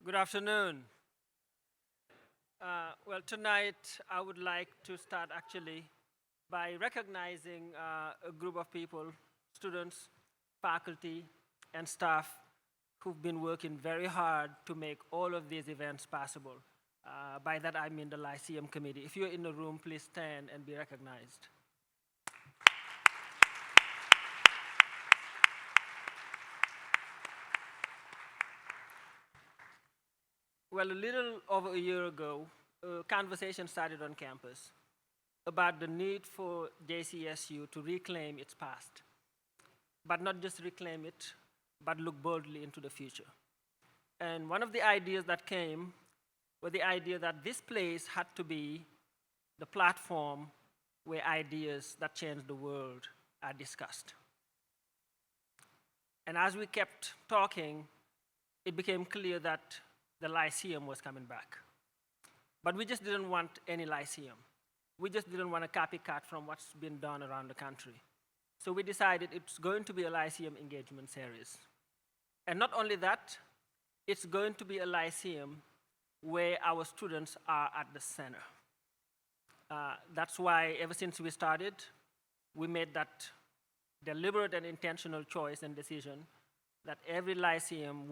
Good afternoon. Well, tonight I would like to start actually by recognizing a group of people, students, faculty, and staff who've been working very hard to make all of these events possible. By that I mean the Lyceum Committee. If you're in the room, please stand and be recognized. Well, a little over a year ago, a conversation started on campus about the need for JCSU to reclaim its past, but not just reclaim it, but look boldly into the future. And one of the ideas that came was the idea that this place had to be the platform where ideas that change the world are discussed. And as we kept talking, it became clear that the Lyceum was coming back. But we just didn't want any Lyceum. We just didn't want a copycat from what's been done around the country. So we decided it's going to be a Lyceum Engagement Series. And not only that, it's going to be a Lyceum where our students are at the center. That's why ever since we started, we made that deliberate and intentional choice and decision that every Lyceum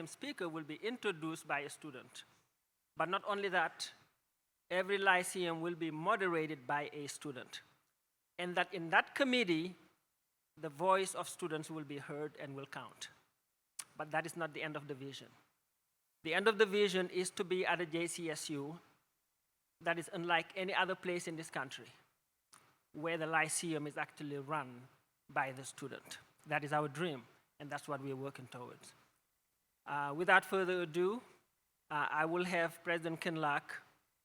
speaker will be introduced by a student. But not only that, every Lyceum will be moderated by a student. And that in that committee, the voice of students will be heard and will count. But that is not the end of the vision. The end of the vision is to be at a JCSU that is unlike any other place in this country, where the Lyceum is actually run by the student. That is our dream, and that's what we're working towards. Without further ado, I will have President Kinloch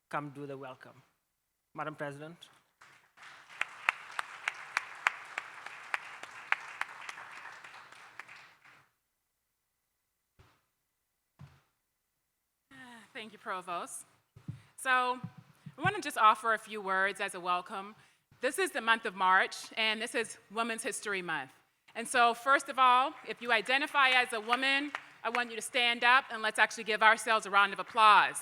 come do the welcome. Madam President. Thank you, Provost. So I want to just offer a few words as a welcome. This is the month of March, and this is Women's History Month. And so first of all, if you identify as a woman, I want you to stand up and let's actually give ourselves a round of applause.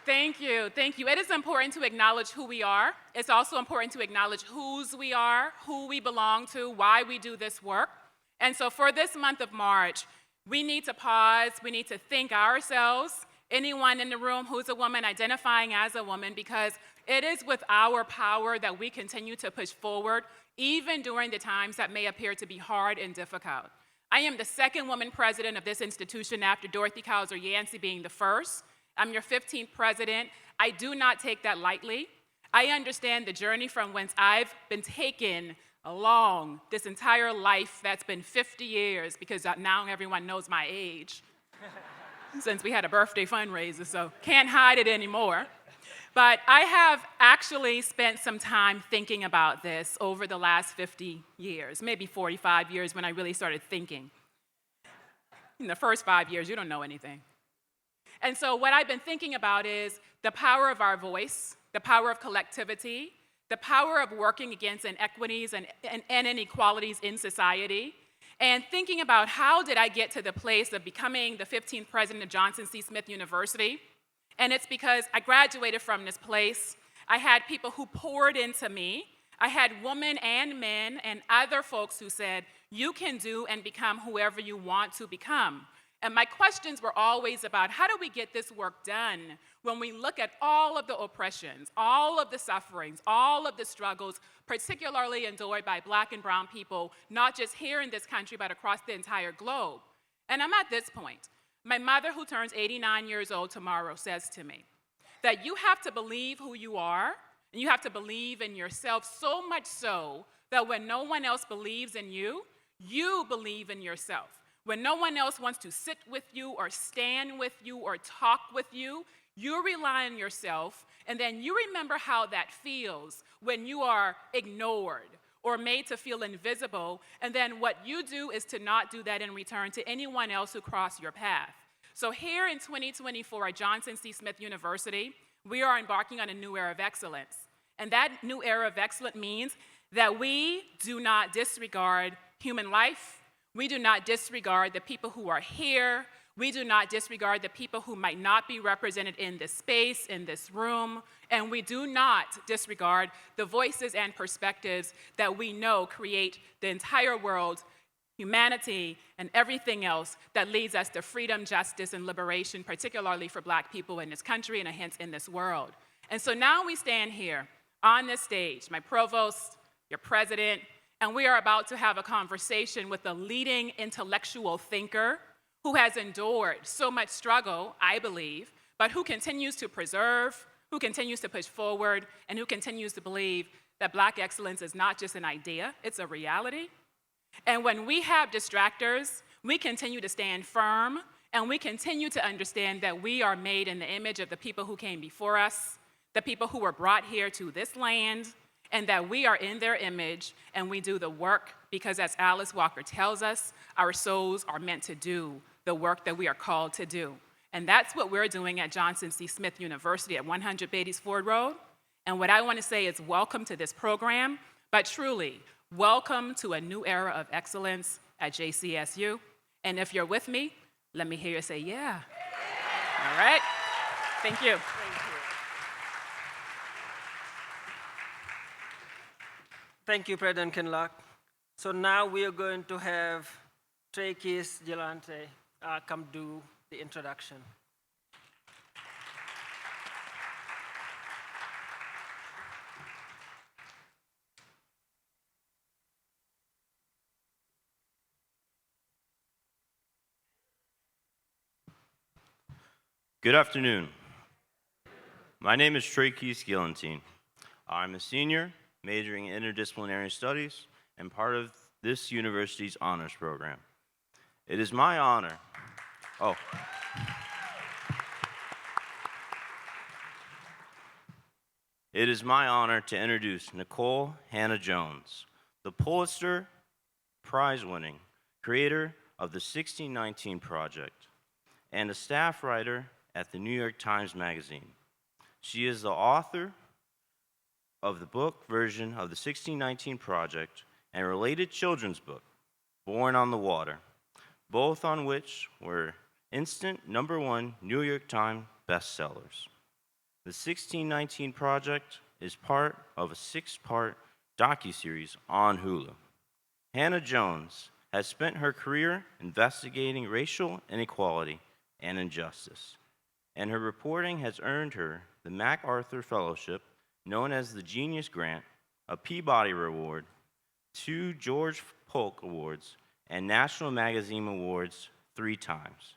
Thank you, thank you. It is important to acknowledge who we are. It's also important to acknowledge whose we are, who we belong to, why we do this work. And so for this month of March, we need to pause, we need to thank ourselves, anyone in the room who's a woman identifying as a woman, because it is with our power that we continue to push forward, even during the times that may appear to be hard and difficult. I am the second woman president of this institution after Dorothy Kaiser Yancey being the first. I'm your 15th president. I do not take that lightly. I understand the journey from whence I've been taken along this entire life that's been 50 years, because now everyone knows my age since we had a birthday fundraiser, so can't hide it anymore. But I have actually spent some time thinking about this over the last 50 years, maybe 45 years when I really started thinking. In the first 5 years, you don't know anything. And so what I've been thinking about is the power of our voice, the power of collectivity, the power of working against inequities and inequalities in society, and thinking about how did I get to the place of becoming the 15th president of Johnson C. Smith University. And it's because I graduated from this place. I had people who poured into me. I had women and men and other folks who said, you can do and become whoever you want to become. And my questions were always about how do we get this work done when we look at all of the oppressions, all of the sufferings, all of the struggles, particularly endured by Black and brown people, not just here in this country, but across the entire globe. And I'm at this point. My mother, who turns 89 years old tomorrow, says to me that you have to believe who you are, and you have to believe in yourself, so much so that when no one else believes in you, you believe in yourself. When no one else wants to sit with you or stand with you or talk with you, you rely on yourself, and then you remember how that feels when you are ignored or made to feel invisible, and then what you do is to not do that in return to anyone else who crossed your path. So here in 2024 at Johnson C. Smith University, We are embarking on a new era of excellence. And that new era of excellence means that we do not disregard human life. We do not disregard the people who are here. We do not disregard the people who might not be represented in this space, in this room. And we do not disregard the voices and perspectives that we know create the entire world, humanity, and everything else that leads us to freedom, justice, and liberation, particularly for Black people in this country and hence in this world. And so now we stand here on this stage, my provost, your president, and we are about to have a conversation with a leading intellectual thinker who has endured so much struggle, I believe, but who continues to preserve, who continues to push forward, and who continues to believe that Black excellence is not just an idea, it's a reality. And when we have distractors, we continue to stand firm, and we continue to understand that we are made in the image of the people who came before us, the people who were brought here to this land, and that we are in their image, and we do the work because, as Alice Walker tells us, our souls are meant to do the work that we are called to do. And that's what we're doing at Johnson C. Smith University at 100 Beatties Ford Road. And what I want to say is welcome to this program, but truly, welcome to a new era of excellence at JCSU. And if you're with me, let me hear you say, yeah. All right? Thank you. Thank you, President Kinlock. So now we are going to have Traquis Gelante come do the introduction. Good afternoon. My name is Traquis Gelante. I'm a senior majoring in interdisciplinary studies and part of this university's honors program. It is my honor. It is my honor to introduce Nikole Hannah-Jones, the Pulitzer-prize-winning creator of the 1619 Project and a staff writer at the New York Times Magazine. She is the author of the book version of the 1619 Project and a related children's book, Born on the Water, both on which were instant #1 New York Times bestsellers. The 1619 Project is part of a 6-part docuseries on Hulu. Hannah-Jones has spent her career investigating racial inequality and injustice, and her reporting has earned her the MacArthur Fellowship, known as the Genius Grant, a Peabody Award, 2 George Polk Awards, and National Magazine Awards 3 times.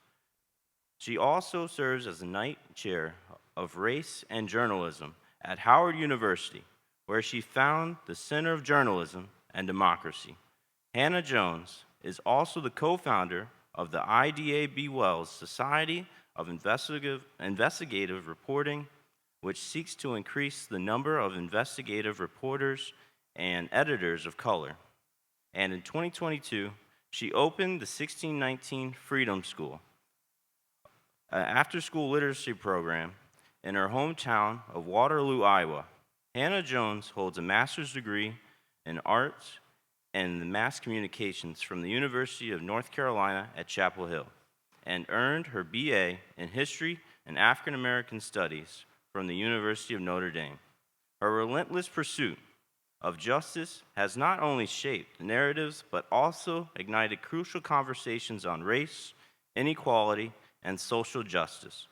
She also serves as the Knight Chair of Race and Journalism at Howard University, where she founded the Center of Journalism and Democracy. Hannah-Jones is also the co-founder of the IDA B. Wells Society of Investigative Reporting, which seeks to increase the number of investigative reporters and editors of color. And in 2022, she opened the 1619 Freedom School, an after-school literacy program in her hometown of Waterloo, Iowa. Hannah-Jones holds a master's degree in arts and mass communications from the University of North Carolina at Chapel Hill, and earned her BA in History and African American Studies from the University of Notre Dame. Her relentless pursuit of justice has not only shaped narratives, but also ignited crucial conversations on race, inequality, and social justice.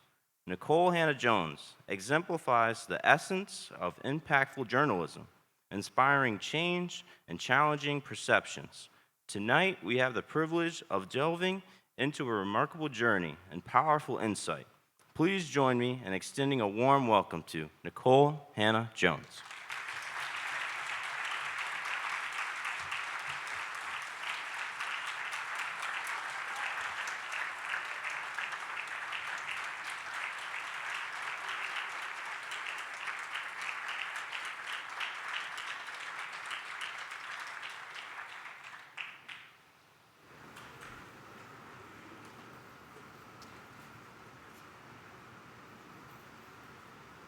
Nikole Hannah-Jones exemplifies the essence of impactful journalism, inspiring change and challenging perceptions. Tonight, we have the privilege of delving into a remarkable journey and powerful insight. Please join me in extending a warm welcome to Nikole Hannah-Jones.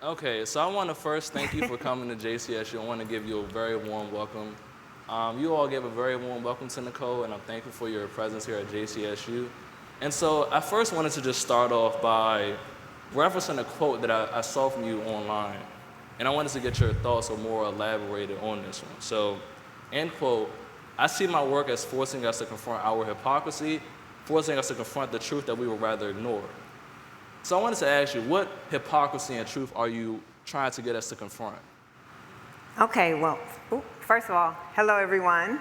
Okay, so I want to first thank you for coming to JCSU. I want to give you a very warm welcome. You all gave a very warm welcome to Nikole, and I'm thankful for your presence here at JCSU. And so I first wanted to just start off by referencing a quote that I saw from you online. And I wanted to get your thoughts or more elaborated on this one. So, end quote, "I see my work as forcing us to confront our hypocrisy, forcing us to confront the truth that we would rather ignore." So I wanted to ask you, what hypocrisy and truth are you trying to get us to confront? Okay, well, first of all, hello everyone.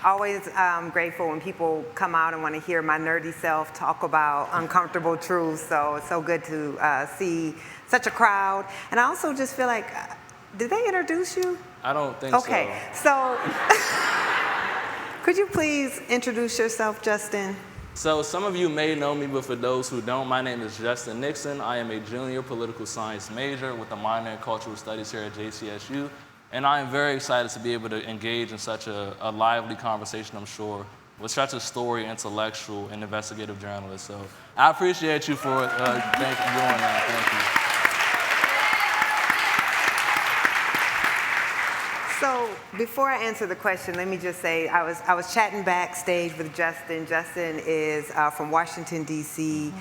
Always grateful when people come out and want to hear my nerdy self talk about uncomfortable truths. So it's so good to see such a crowd. And I also just feel like, did they introduce you? I don't think Okay, so could you please introduce yourself, Justin? So some of you may know me, but for those who don't, my name is Justin Nixon. I am a junior political science major with a minor in cultural studies here at JCSU. And I am very excited to be able to engage in such a lively conversation, I'm sure, with such a storied, intellectual, and investigative journalist. So I appreciate you for doing that. Thank you. So before I answer the question, let me just say I was chatting backstage with Justin. Justin is from Washington, D.C.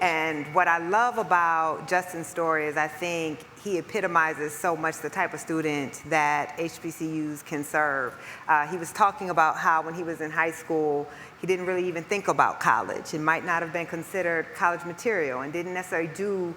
And what I love about Justin's story is I think he epitomizes so much the type of student that HBCUs can serve. He was talking about how when he was in high school, he didn't really even think about college. It might not have been considered college material and didn't necessarily do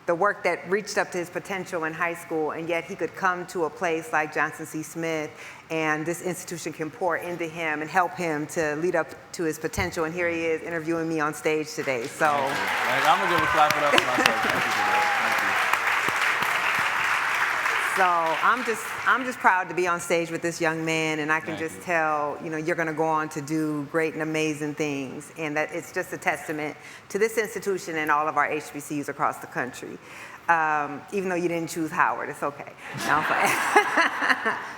the work that reached up to his potential in high school, and yet he could come to a place like Johnson C. Smith, and this institution can pour into him and help him to lead up to his potential. And here he is interviewing me on stage today. So I'm gonna give a clap it up for myself. Thank you for that. So I'm just proud to be on stage with this young man, and I can just tell, you're going to go on to do great and amazing things, and that it's just a testament to this institution and all of our HBCUs across the country. Even though you didn't choose Howard, it's okay. No, I'm fine.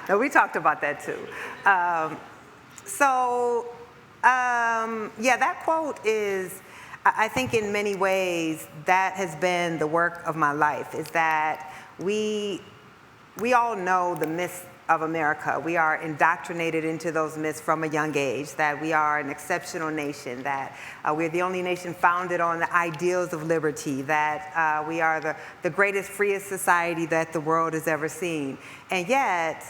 No, we talked about that too. Yeah, that quote is, I think in many ways, that has been the work of my life, is that we all know the myths of America. We are indoctrinated into those myths from a young age, that we are an exceptional nation, that we're the only nation founded on the ideals of liberty, that we are the greatest, freest society that the world has ever seen. And yet,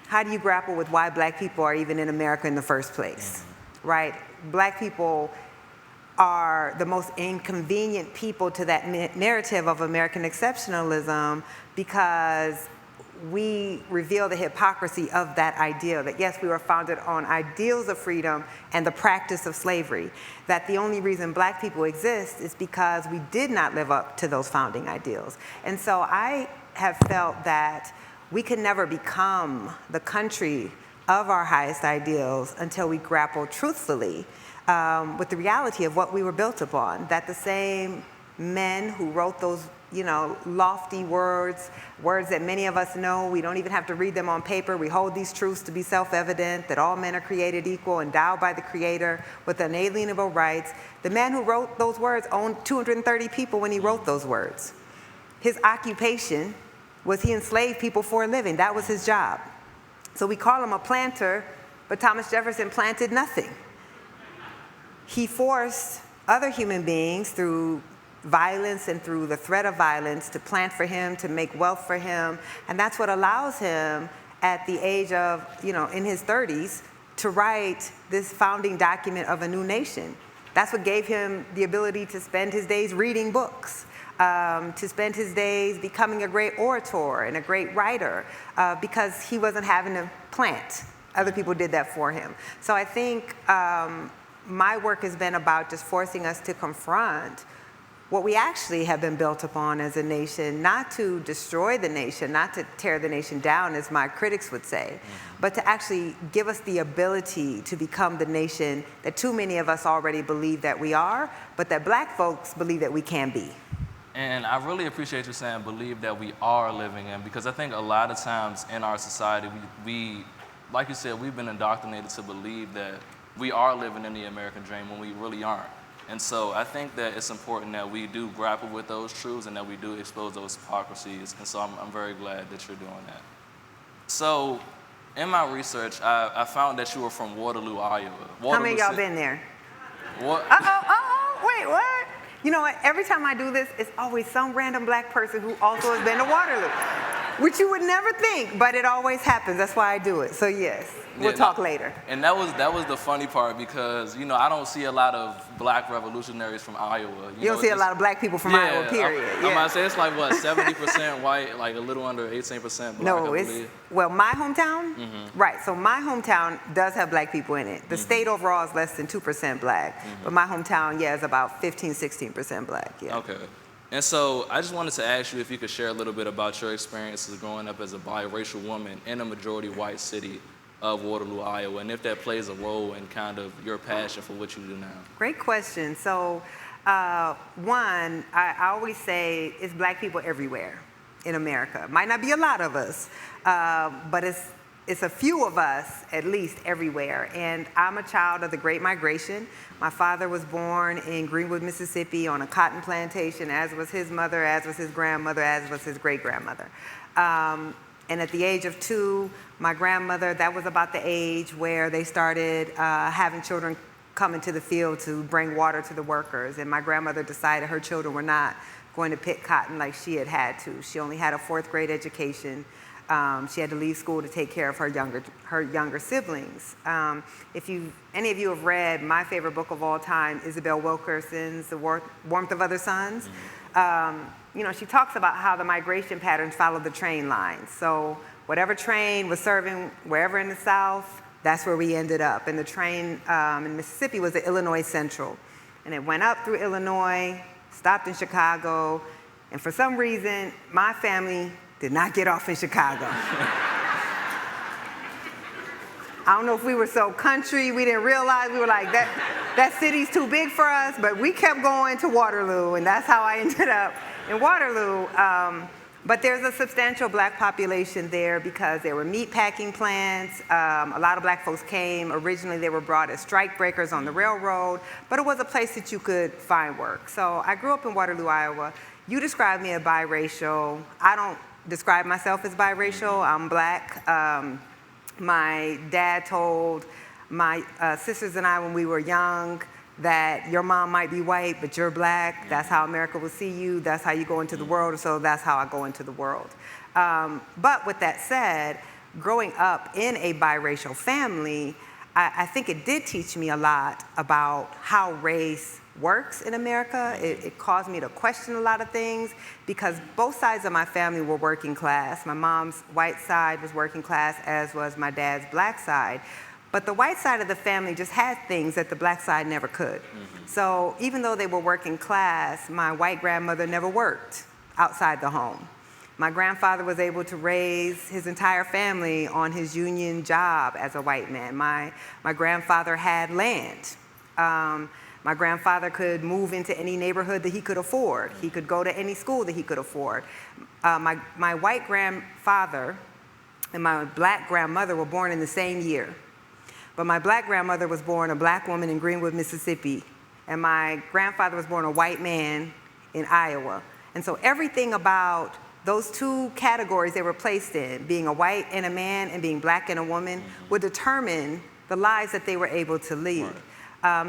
how do you grapple with why black people are even in America in the first place, right? Black people are the most inconvenient people to that narrative of American exceptionalism, because we reveal the hypocrisy of that ideal, that yes, we were founded on ideals of freedom and the practice of slavery, that the only reason black people exist is because we did not live up to those founding ideals. And so I have felt that we can never become the country of our highest ideals until we grapple truthfully with the reality of what we were built upon, that the same men who wrote those lofty words that many of us know, we don't even have to read them on paper. We hold these truths to be self-evident, that all men are created equal, endowed by the Creator with unalienable rights. The man who wrote those words owned 230 people when he wrote those words. His occupation was he enslaved people for a living. That was his job. So we call him a planter, but Thomas Jefferson planted nothing. He forced other human beings through violence and through the threat of violence to plant for him, to make wealth for him. And that's what allows him at the age of, in his 30s, to write this founding document of a new nation. That's what gave him the ability to spend his days reading books, to spend his days becoming a great orator and a great writer, because he wasn't having to plant. Other people did that for him. So I think my work has been about just forcing us to confront what we actually have been built upon as a nation, not to destroy the nation, not to tear the nation down, as my critics would say, but to actually give us the ability to become the nation that too many of us already believe that we are, but that black folks believe that we can be. And I really appreciate you saying believe that we are living in, because I think a lot of times in our society, we like you said, we've been indoctrinated to believe that we are living in the American dream when we really aren't. And so I think that it's important that we do grapple with those truths and that we do expose those hypocrisies. And so I'm very glad that you're doing that. So in my research, I found that you were from Waterloo, Iowa. How many of y'all been there? What? Wait, what? You know what? Every time I do this, it's always some random black person who also has been to Waterloo, which you would never think, but it always happens. That's why I do it. So yes, we'll talk later. And that was the funny part because, I don't see a lot of black revolutionaries from Iowa. You don't see a lot of black people from Iowa, period. I'm about to say it's like, what, 70% white, like a little under 18% black, No, I it's, believe. well, my hometown, right, so my hometown does have black people in it. The state overall is less than 2% black, but my hometown, is about 15, 16% black, Okay. And so I just wanted to ask you if you could share a little bit about your experiences growing up as a biracial woman in a majority white city of Waterloo, Iowa, and if that plays a role in kind of your passion for what you do now. Great question. So one, I always say it's black people everywhere in America. Might not be a lot of us, but it's a few of us, at least, everywhere. And I'm a child of the Great Migration. My father was born in Greenwood, Mississippi on a cotton plantation, as was his mother, as was his grandmother, as was his great-grandmother. And at the age of 2, my grandmother, that was about the age where they started having children come into the field to bring water to the workers. And my grandmother decided her children were not going to pick cotton like she had to. She only had a 4th grade education. She had to leave school to take care of her younger siblings. If any of you have read my favorite book of all time, Isabel Wilkerson's The Warmth of Other Suns, she talks about how the migration patterns follow the train lines. So whatever train was serving wherever in the South, that's where we ended up. And the train in Mississippi was the Illinois Central. And it went up through Illinois, stopped in Chicago, and for some reason, my family did not get off in Chicago. I don't know if we were so country, we didn't realize, we were like, that city's too big for us, but we kept going to Waterloo, and that's how I ended up in Waterloo. But there's a substantial black population there because there were meat packing plants. A lot of black folks came. Originally, they were brought as strike breakers on the railroad, but it was a place that you could find work. So I grew up in Waterloo, Iowa. You described me as biracial. I don't describe myself as biracial. I'm black. My dad told my sisters and I when we were young that your mom might be white, but you're black. That's how America will see you. That's how you go into the world, so that's how I go into the world. But with that said, growing up in a biracial family, I think it did teach me a lot about how race works in America. It caused me to question a lot of things because both sides of my family were working class. My mom's white side was working class, as was my dad's black side. But the white side of the family just had things that the black side never could. So even though they were working class, my white grandmother never worked outside the home. My grandfather was able to raise his entire family on his union job as a white man. My grandfather had land. My grandfather could move into any neighborhood that he could afford. He could go to any school that he could afford. My white grandfather and my black grandmother were born in the same year. But my black grandmother was born a black woman in Greenwood, Mississippi, and my grandfather was born a white man in Iowa. And so everything about those two categories they were placed in, being a white and a man and being black and a woman, would determine the lives that they were able to lead.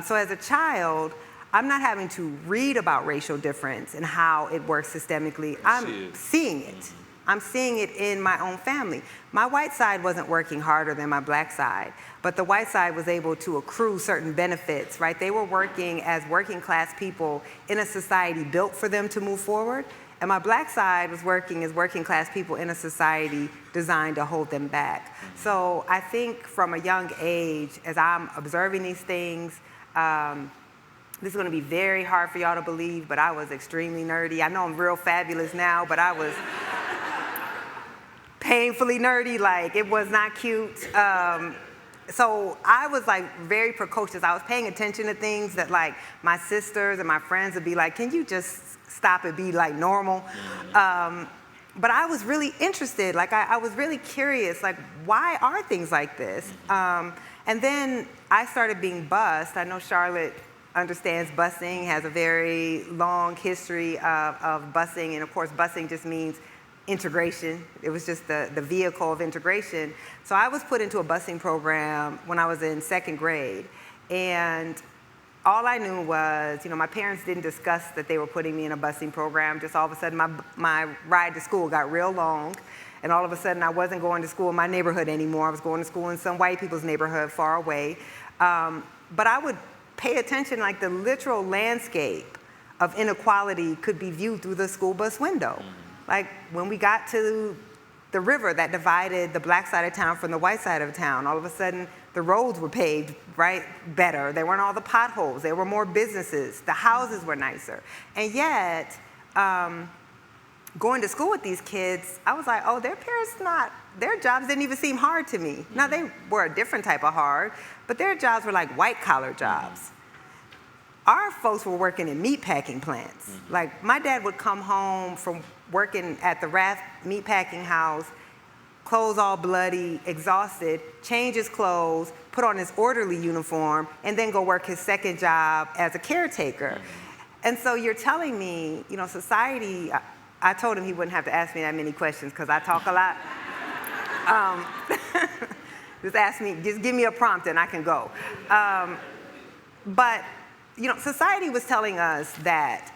So as a child, I'm not having to read about racial difference and how it works systemically. I'm seeing it. I'm seeing it in my own family. My white side wasn't working harder than my black side, but the white side was able to accrue certain benefits, right? They were working as working class people in a society built for them to move forward, and my black side was working as working class people in a society designed to hold them back. So I think from a young age, as I'm observing these things, this is gonna be very hard for y'all to believe, but I was extremely nerdy. I know I'm real fabulous now, but I was painfully nerdy, like it was not cute. So I was like very precocious. I was paying attention to things that like my sisters and my friends would be like, can you just stop and be like normal? But I was really interested, like I was really curious, like why are things like this? And then I started being bused. I know Charlotte understands busing, has a very long history of busing, and of course busing just means integration. It was just the vehicle of integration. So I was put into a busing program when I was in second grade, and all I knew was, my parents didn't discuss that they were putting me in a busing program. Just all of a sudden my ride to school got real long, and all of a sudden I wasn't going to school in my neighborhood anymore. I was going to school in some white people's neighborhood far away. But I would pay attention, like the literal landscape of inequality could be viewed through the school bus window. Like when we got to the river that divided the black side of town from the white side of town, all of a sudden the roads were paved, right, better. There weren't all the potholes. There were more businesses. The houses were nicer. And yet, going to school with these kids, I was like, oh, their jobs didn't even seem hard to me. Now, they were a different type of hard, but their jobs were like white-collar jobs. Our folks were working in meatpacking plants. Like, my dad would come home from working at the Rath meatpacking house, clothes all bloody, exhausted, change his clothes, put on his orderly uniform, and then go work his second job as a caretaker. And so you're telling me, society, I told him he wouldn't have to ask me that many questions because I talk a lot. Just give me a prompt and I can go. But society was telling us that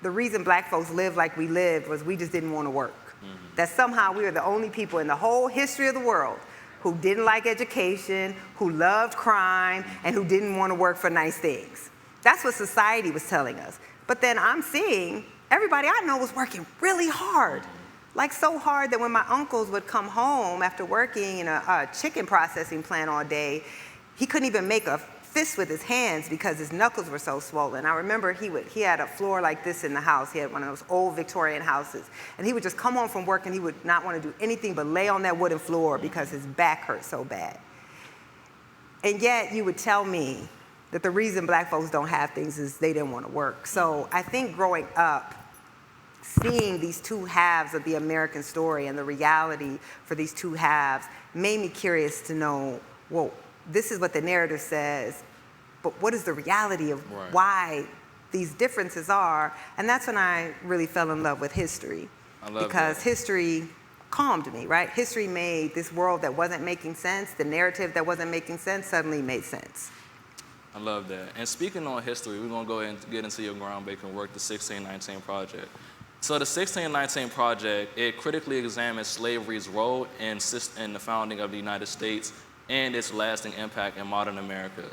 the reason black folks lived like we lived was we just didn't want to work. That somehow we were the only people in the whole history of the world who didn't like education, who loved crime, and who didn't want to work for nice things. That's what society was telling us. But then I'm seeing everybody I know was working really hard. Like so hard that when my uncles would come home after working in a chicken processing plant all day, he couldn't even make a fist with his hands because his knuckles were so swollen. I remember he had a floor like this in the house. He had one of those old Victorian houses. And he would just come home from work and he would not want to do anything but lay on that wooden floor because his back hurt so bad. And yet you would tell me that the reason black folks don't have things is they didn't want to work. So I think growing up, seeing these two halves of the American story and the reality for these two halves made me curious to know, well, this is what the narrative says, but what is the reality of why these differences are? And that's when I really fell in love with history. Because history calmed me, right? History made this world that wasn't making sense, the narrative that wasn't making sense, suddenly made sense. I love that. And speaking on history, we're going to go ahead and get into your groundbreaking work, the 1619 Project. So the 1619 Project, it critically examines slavery's role in the founding of the United States and its lasting impact in modern America.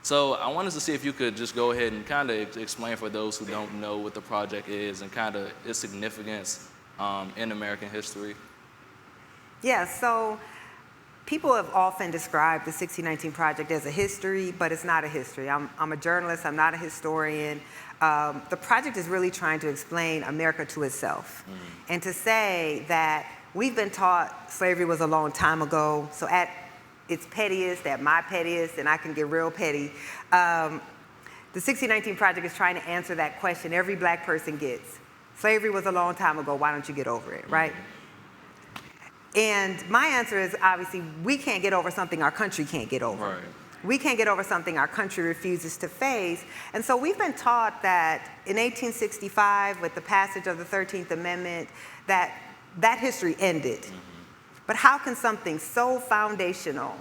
So I wanted to see if you could just go ahead and kind of explain for those who don't know what the project is and kind of its significance in American history. Yeah, so people have often described the 1619 Project as a history, but it's not a history. I'm a journalist, I'm not a historian. The project is really trying to explain America to itself and to say that we've been taught slavery was a long time ago, so at its pettiest, at my pettiest, and I can get real petty, the 1619 Project is trying to answer that question every black person gets. Slavery was a long time ago, why don't you get over it, right? And my answer is, obviously, we can't get over something our country can't get over. Right. We can't get over something our country refuses to face. And so we've been taught that in 1865, with the passage of the 13th Amendment, that history ended. But how can something so foundational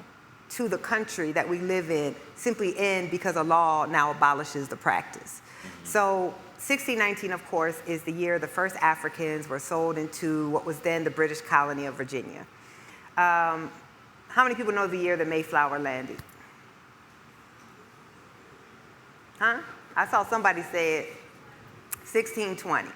to the country that we live in simply end because a law now abolishes the practice? So 1619, of course, is the year the first Africans were sold into what was then the British colony of Virginia. How many people know the year the Mayflower landed? Huh? I saw somebody say it, 1620.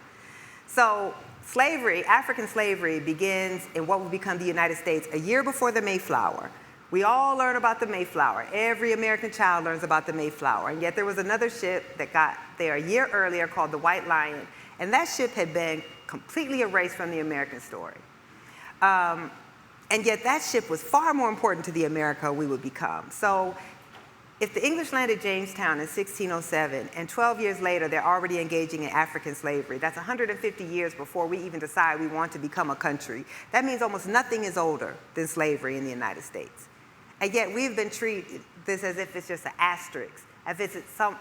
So slavery, African slavery, begins in what will become the United States a year before the Mayflower. We all learn about the Mayflower. Every American child learns about the Mayflower. And yet there was another ship that got there a year earlier called the White Lion. And that ship had been completely erased from the American story. And yet that ship was far more important to the America we would become. So if the English landed Jamestown in 1607, and 12 years later they're already engaging in African slavery, that's 150 years before we even decide we want to become a country. That means almost nothing is older than slavery in the United States. And yet we've been treating this as if it's just an asterisk, as if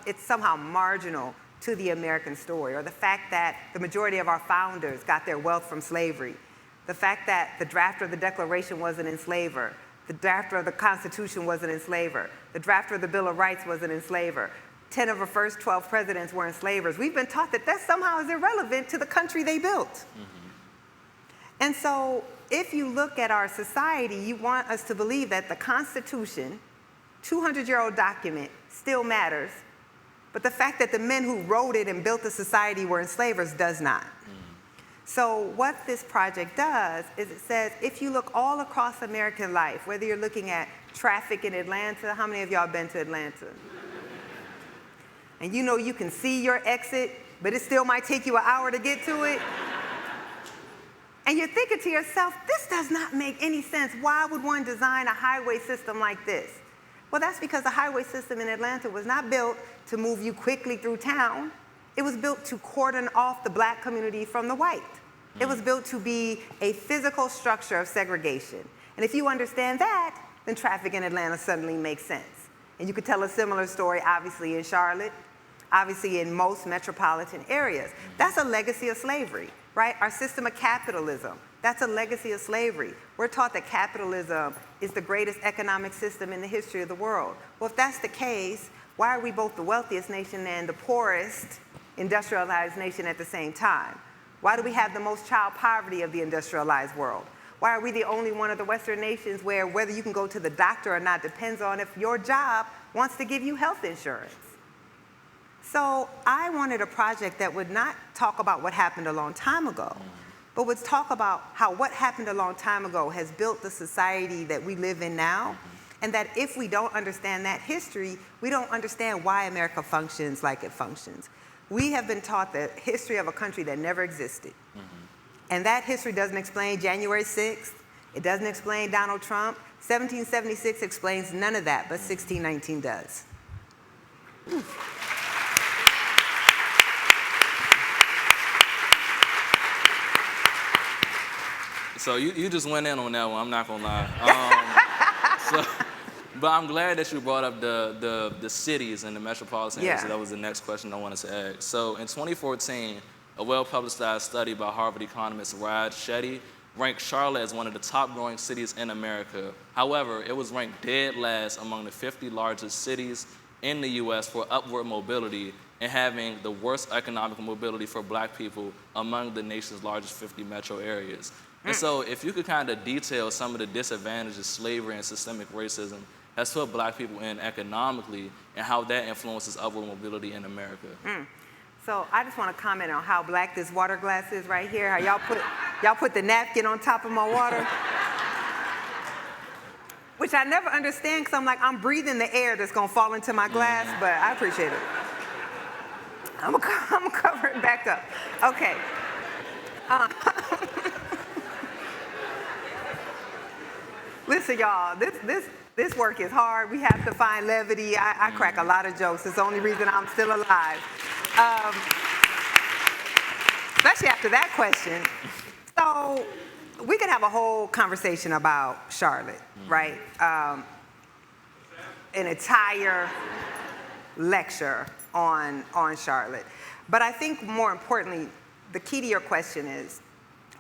it's somehow marginal to the American story, or the fact that the majority of our founders got their wealth from slavery, the fact that the drafter of the Declaration was an enslaver, the drafter of the Constitution was an enslaver, the drafter of the Bill of Rights was an enslaver, 10 of our first 12 presidents were enslavers. We've been taught that that somehow is irrelevant to the country they built. Mm-hmm. And so if you look at our society, you want us to believe that the Constitution, 200-year-old document, still matters, but the fact that the men who wrote it and built the society were enslavers does not. So what this project does is it says, if you look all across American life, whether you're looking at traffic in Atlanta, how many of y'all been to Atlanta? And you know you can see your exit, but it still might take you an hour to get to it. And you're thinking to yourself, this does not make any sense. Why would one design a highway system like this? Well, that's because the highway system in Atlanta was not built to move you quickly through town. It was built to cordon off the black community from the white. It was built to be a physical structure of segregation. And if you understand that, then traffic in Atlanta suddenly makes sense. And you could tell a similar story, obviously, in Charlotte, obviously in most metropolitan areas. That's a legacy of slavery, right? Our system of capitalism, that's a legacy of slavery. We're taught that capitalism is the greatest economic system in the history of the world. Well, if that's the case, why are we both the wealthiest nation and the poorest industrialized nation at the same time? Why do we have the most child poverty of the industrialized world? Why are we the only one of the Western nations where whether you can go to the doctor or not depends on if your job wants to give you health insurance? So I wanted a project that would not talk about what happened a long time ago, but would talk about how what happened a long time ago has built the society that we live in now, and that if we don't understand that history, we don't understand why America functions like it functions. We have been taught the history of a country that never existed. And that history doesn't explain January 6th. It doesn't explain Donald Trump. 1776 explains none of that, but 1619 does. So you just went in on that one, I'm not gonna lie. But I'm glad that you brought up the cities and the metropolitan areas. So that was the next question I wanted to ask. So in 2014, a well-publicized study by Harvard economist Raj Shetty ranked Charlotte as one of the top-growing cities in America. However, it was ranked dead last among the 50 largest cities in the US for upward mobility and having the worst economic mobility for black people among the nation's largest 50 metro areas. And so if you could kind of detail some of the disadvantages slavery and systemic racism has put black people in economically and how that influences upward mobility in America. So I just want to comment on how black this water glass is right here, how y'all put the napkin on top of my water. Which I never understand because I'm breathing the air that's going to fall into my glass, but I appreciate it. I'm gonna cover it back up. Okay. Listen, y'all, this work is hard. We have to find levity. I crack a lot of jokes. It's the only reason I'm still alive. Especially after that question. So we could have a whole conversation about Charlotte, right? An entire lecture on Charlotte. But I think more importantly, the key to your question is,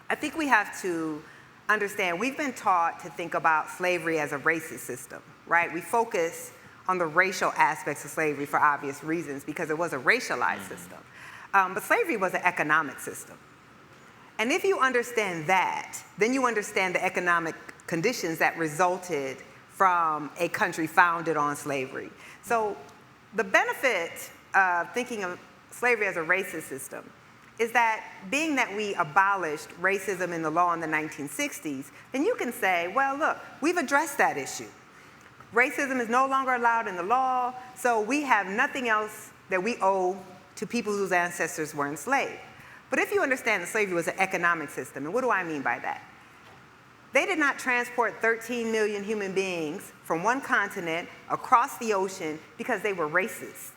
I think we have to understand, we've been taught to think about slavery as a racist system, right? We focus on the racial aspects of slavery for obvious reasons because it was a racialized system. But slavery was an economic system. And if you understand that, then you understand the economic conditions that resulted from a country founded on slavery. So the benefit of thinking of slavery as a racist system is that being that we abolished racism in the law in the 1960s, then you can say, well, look, we've addressed that issue. Racism is no longer allowed in the law, so we have nothing else that we owe to people whose ancestors were enslaved. But if you understand that slavery was an economic system, and what do I mean by that? They did not transport 13 million human beings from one continent across the ocean because they were racist.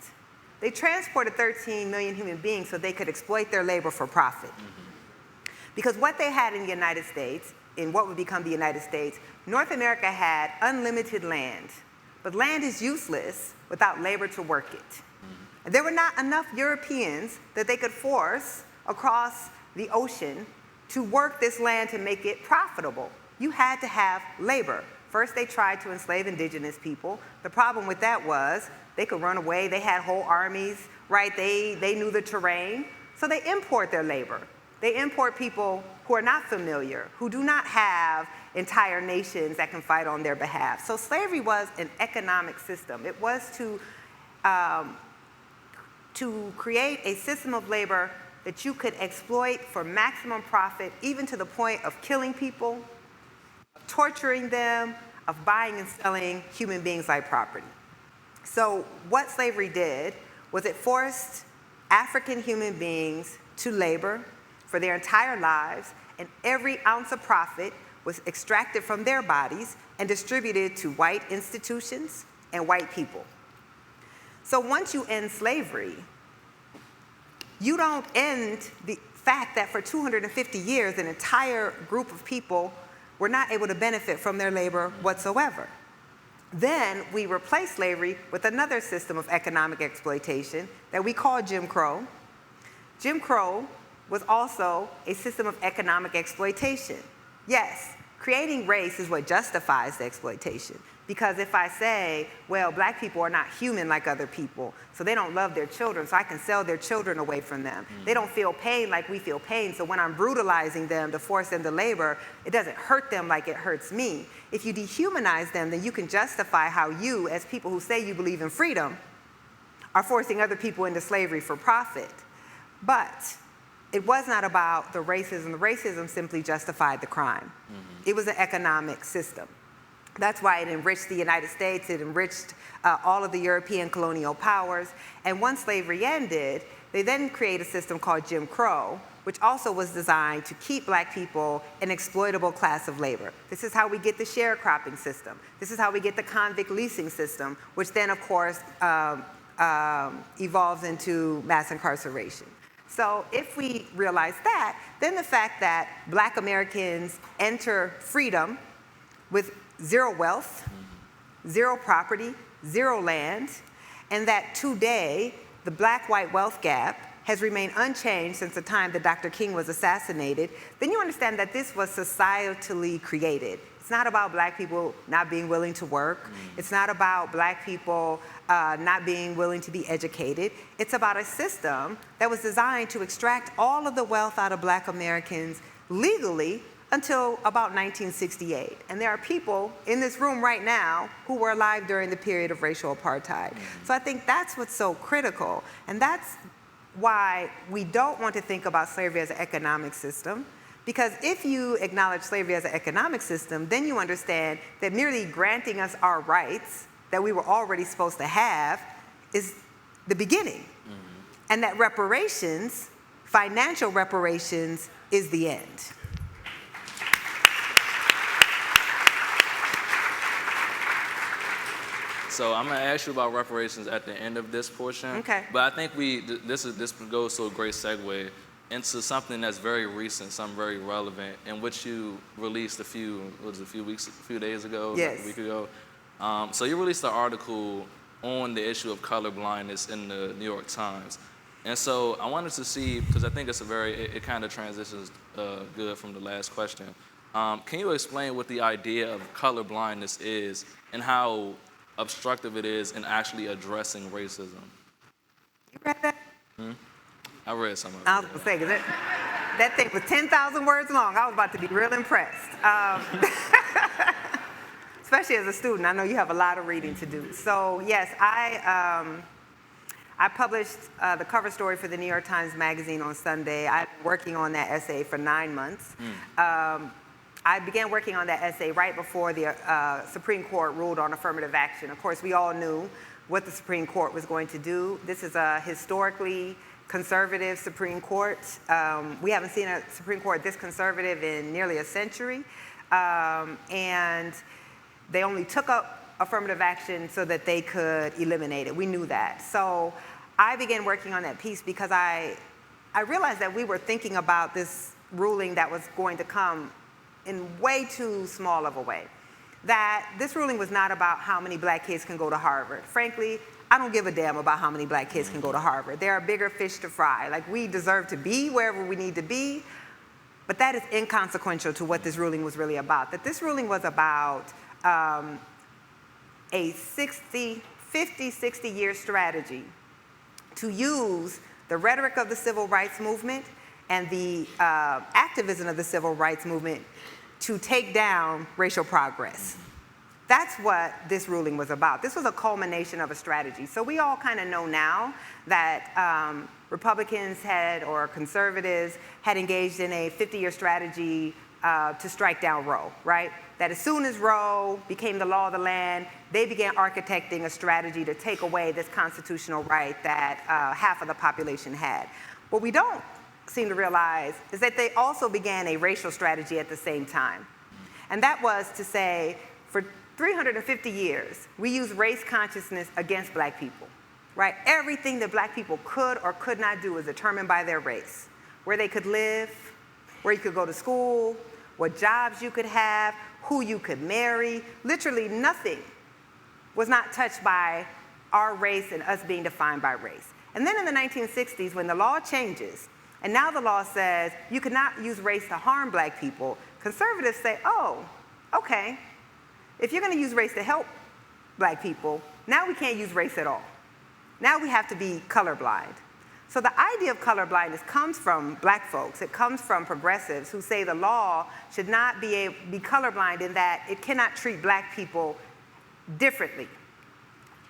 They transported 13 million human beings so they could exploit their labor for profit. Because what they had in the United States, in what would become the United States, North America had unlimited land, but land is useless without labor to work it. There were not enough Europeans that they could force across the ocean to work this land to make it profitable. You had to have labor. First, they tried to enslave indigenous people. The problem with that was they could run away. They had whole armies, right? They knew the terrain. So they import their labor. They import people who are not familiar, who do not have entire nations that can fight on their behalf. So slavery was an economic system. It was to create a system of labor that you could exploit for maximum profit, even to the point of killing people, of torturing them, of buying and selling human beings like property. So what slavery did was it forced African human beings to labor for their entire lives, and every ounce of profit was extracted from their bodies and distributed to white institutions and white people. So once you end slavery, you don't end the fact that for 250 years, an entire group of people were not able to benefit from their labor whatsoever. Then we replaced slavery with another system of economic exploitation that we call Jim Crow. Jim Crow was also a system of economic exploitation. Yes, creating race is what justifies the exploitation. Because if I say, well, black people are not human like other people, so they don't love their children, so I can sell their children away from them. They don't feel pain like we feel pain, so when I'm brutalizing them to force them to labor, it doesn't hurt them like it hurts me. If you dehumanize them, then you can justify how you, as people who say you believe in freedom, are forcing other people into slavery for profit. But it was not about the racism. The racism simply justified the crime. It was an economic system. That's why it enriched the United States, it enriched all of the European colonial powers. And once slavery ended, they then created a system called Jim Crow, which also was designed to keep black people an exploitable class of labor. This is how we get the sharecropping system. This is how we get the convict leasing system, which then, of course, evolves into mass incarceration. So if we realize that, then the fact that black Americans enter freedom with zero wealth, zero property, zero land, and that today the black-white wealth gap has remained unchanged since the time that Dr. King was assassinated, then you understand that this was societally created. It's not about black people not being willing to work. It's not about black people not being willing to be educated. It's about a system that was designed to extract all of the wealth out of black Americans legally until about 1968. And there are people in this room right now who were alive during the period of racial apartheid. So I think that's what's so critical. And that's why we don't want to think about slavery as an economic system. Because if you acknowledge slavery as an economic system, then you understand that merely granting us our rights that we were already supposed to have is the beginning. And that reparations, financial reparations, is the end. So I'm gonna ask you about reparations at the end of this portion. Okay. But I think this goes to a great segue into something that's very recent, something very relevant, in which you released a few days ago, yes, like a week ago. So you released an article on the issue of colorblindness in the New York Times. And so I wanted to see, because I think it kind of transitions good from the last question. Can you explain what the idea of colorblindness is and how obstructive it is in actually addressing racism? You read that? I read some of it. I was gonna say, 'cause that thing was 10,000 words long. I was about to be real impressed. Especially as a student, I know you have a lot of reading to do. So yes, I published the cover story for the New York Times Magazine on Sunday. I've been working on that essay for 9 months. I began working on that essay right before the Supreme Court ruled on affirmative action. Of course, we all knew what the Supreme Court was going to do. This is a historically conservative Supreme Court. We haven't seen a Supreme Court this conservative in nearly a century. And they only took up affirmative action so that they could eliminate it. We knew that. So I began working on that piece because I realized that we were thinking about this ruling that was going to come in way too small of a way. that this ruling was not about how many black kids can go to Harvard. Frankly, I don't give a damn about how many black kids can go to Harvard. There are bigger fish to fry. Like, we deserve to be wherever we need to be, but that is inconsequential to what this ruling was really about. That this ruling was about a 50, 60-year strategy to use the rhetoric of the civil rights movement and the activism of the civil rights movement to take down racial progress. That's what this ruling was about. This was a culmination of a strategy. So we all kind of know now that Republicans had, or conservatives, had engaged in a 50-year strategy to strike down Roe, right? That as soon as Roe became the law of the land, they began architecting a strategy to take away this constitutional right that half of the population had. What we don't seem to realize is that they also began a racial strategy at the same time. And that was to say, for 350 years, we used race consciousness against black people, right? Everything that black people could or could not do was determined by their race. Where they could live, where you could go to school, what jobs you could have, who you could marry. Literally nothing was not touched by our race and us being defined by race. And then in the 1960s, when the law changes, and now the law says you cannot use race to harm black people, conservatives say, oh, okay, if you're going to use race to help black people, now we can't use race at all. Now we have to be colorblind. So the idea of colorblindness comes from black folks. It comes from progressives who say the law should not be colorblind in that it cannot treat black people differently.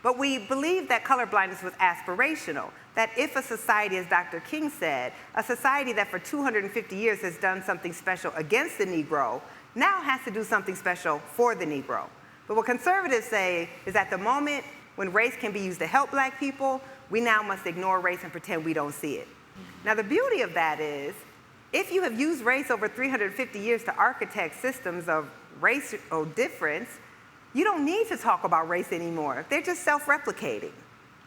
But we believe that colorblindness was aspirational, that if a society, as Dr. King said, a society that for 250 years has done something special against the Negro, now has to do something special for the Negro. But what conservatives say is at the moment when race can be used to help black people, we now must ignore race and pretend we don't see it. Now the beauty of that is, if you have used race over 350 years to architect systems of racial difference, you don't need to talk about race anymore. They're just self-replicating.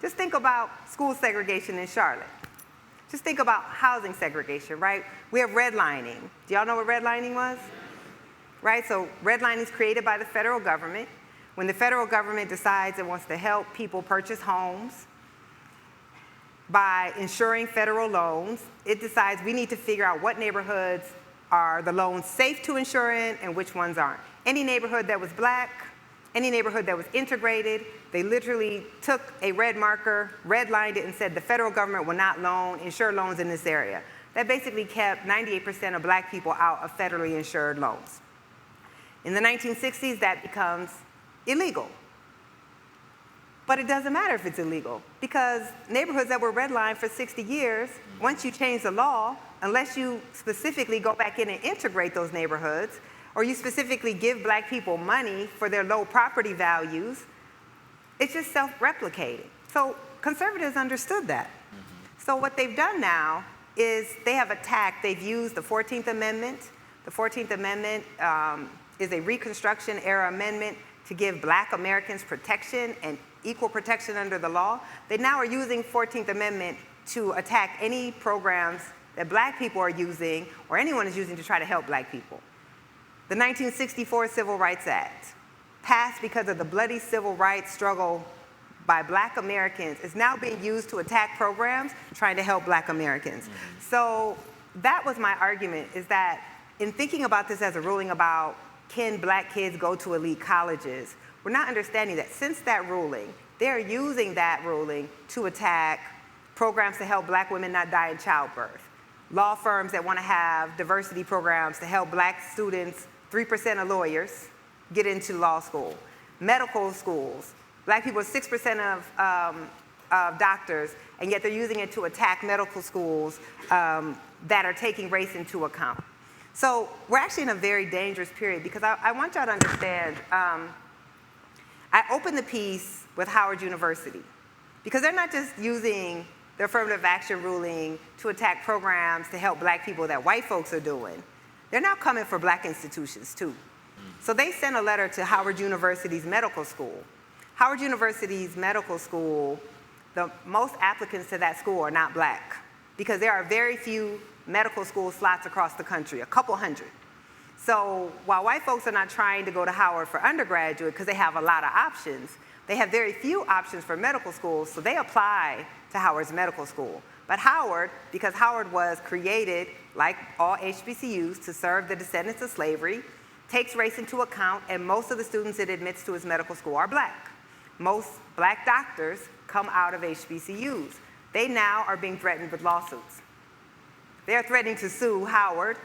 Just think about school segregation in Charlotte. Just think about housing segregation, right? We have redlining. Do y'all know what redlining was? Right, so redlining is created by the federal government. When the federal government decides it wants to help people purchase homes by insuring federal loans, it decides we need to figure out what neighborhoods are the loans safe to insure in and which ones aren't. Any neighborhood that was black, any neighborhood that was integrated, they literally took a red marker, redlined it, and said the federal government will not insure loans in this area. That basically kept 98% of black people out of federally insured loans. In the 1960s, that becomes illegal. But it doesn't matter if it's illegal, because neighborhoods that were redlined for 60 years, once you change the law, unless you specifically go back in and integrate those neighborhoods, or you specifically give black people money for their low property values, it's just self-replicating. So conservatives understood that. So what they've done now is they've used the 14th Amendment. The 14th Amendment is a Reconstruction era amendment to give black Americans protection and equal protection under the law. They now are using 14th Amendment to attack any programs that black people are using or anyone is using to try to help black people. The 1964 Civil Rights Act, passed because of the bloody civil rights struggle by black Americans, is now being used to attack programs trying to help black Americans. So that was my argument, is that in thinking about this as a ruling about can black kids go to elite colleges, we're not understanding that since that ruling, they're using that ruling to attack programs to help black women not die in childbirth, law firms that want to have diversity programs to help black students, 3% of lawyers, get into law school, medical schools. Black people are 6% of doctors, and yet they're using it to attack medical schools that are taking race into account. So we're actually in a very dangerous period, because I want y'all to understand, I opened the piece with Howard University, because they're not just using the affirmative action ruling to attack programs to help black people that white folks are doing. They're now coming for black institutions too. So they sent a letter to Howard University's medical school. Howard University's medical school, the most applicants to that school are not black, because there are very few medical school slots across the country, a couple hundred. So while white folks are not trying to go to Howard for undergraduate because they have a lot of options, they have very few options for medical school, so they apply to Howard's medical school. But Howard, because Howard was created, like all HBCUs, to serve the descendants of slavery, takes race into account, and most of the students it admits to his medical school are black. Most black doctors come out of HBCUs. They now are being threatened with lawsuits. They are threatening to sue Howard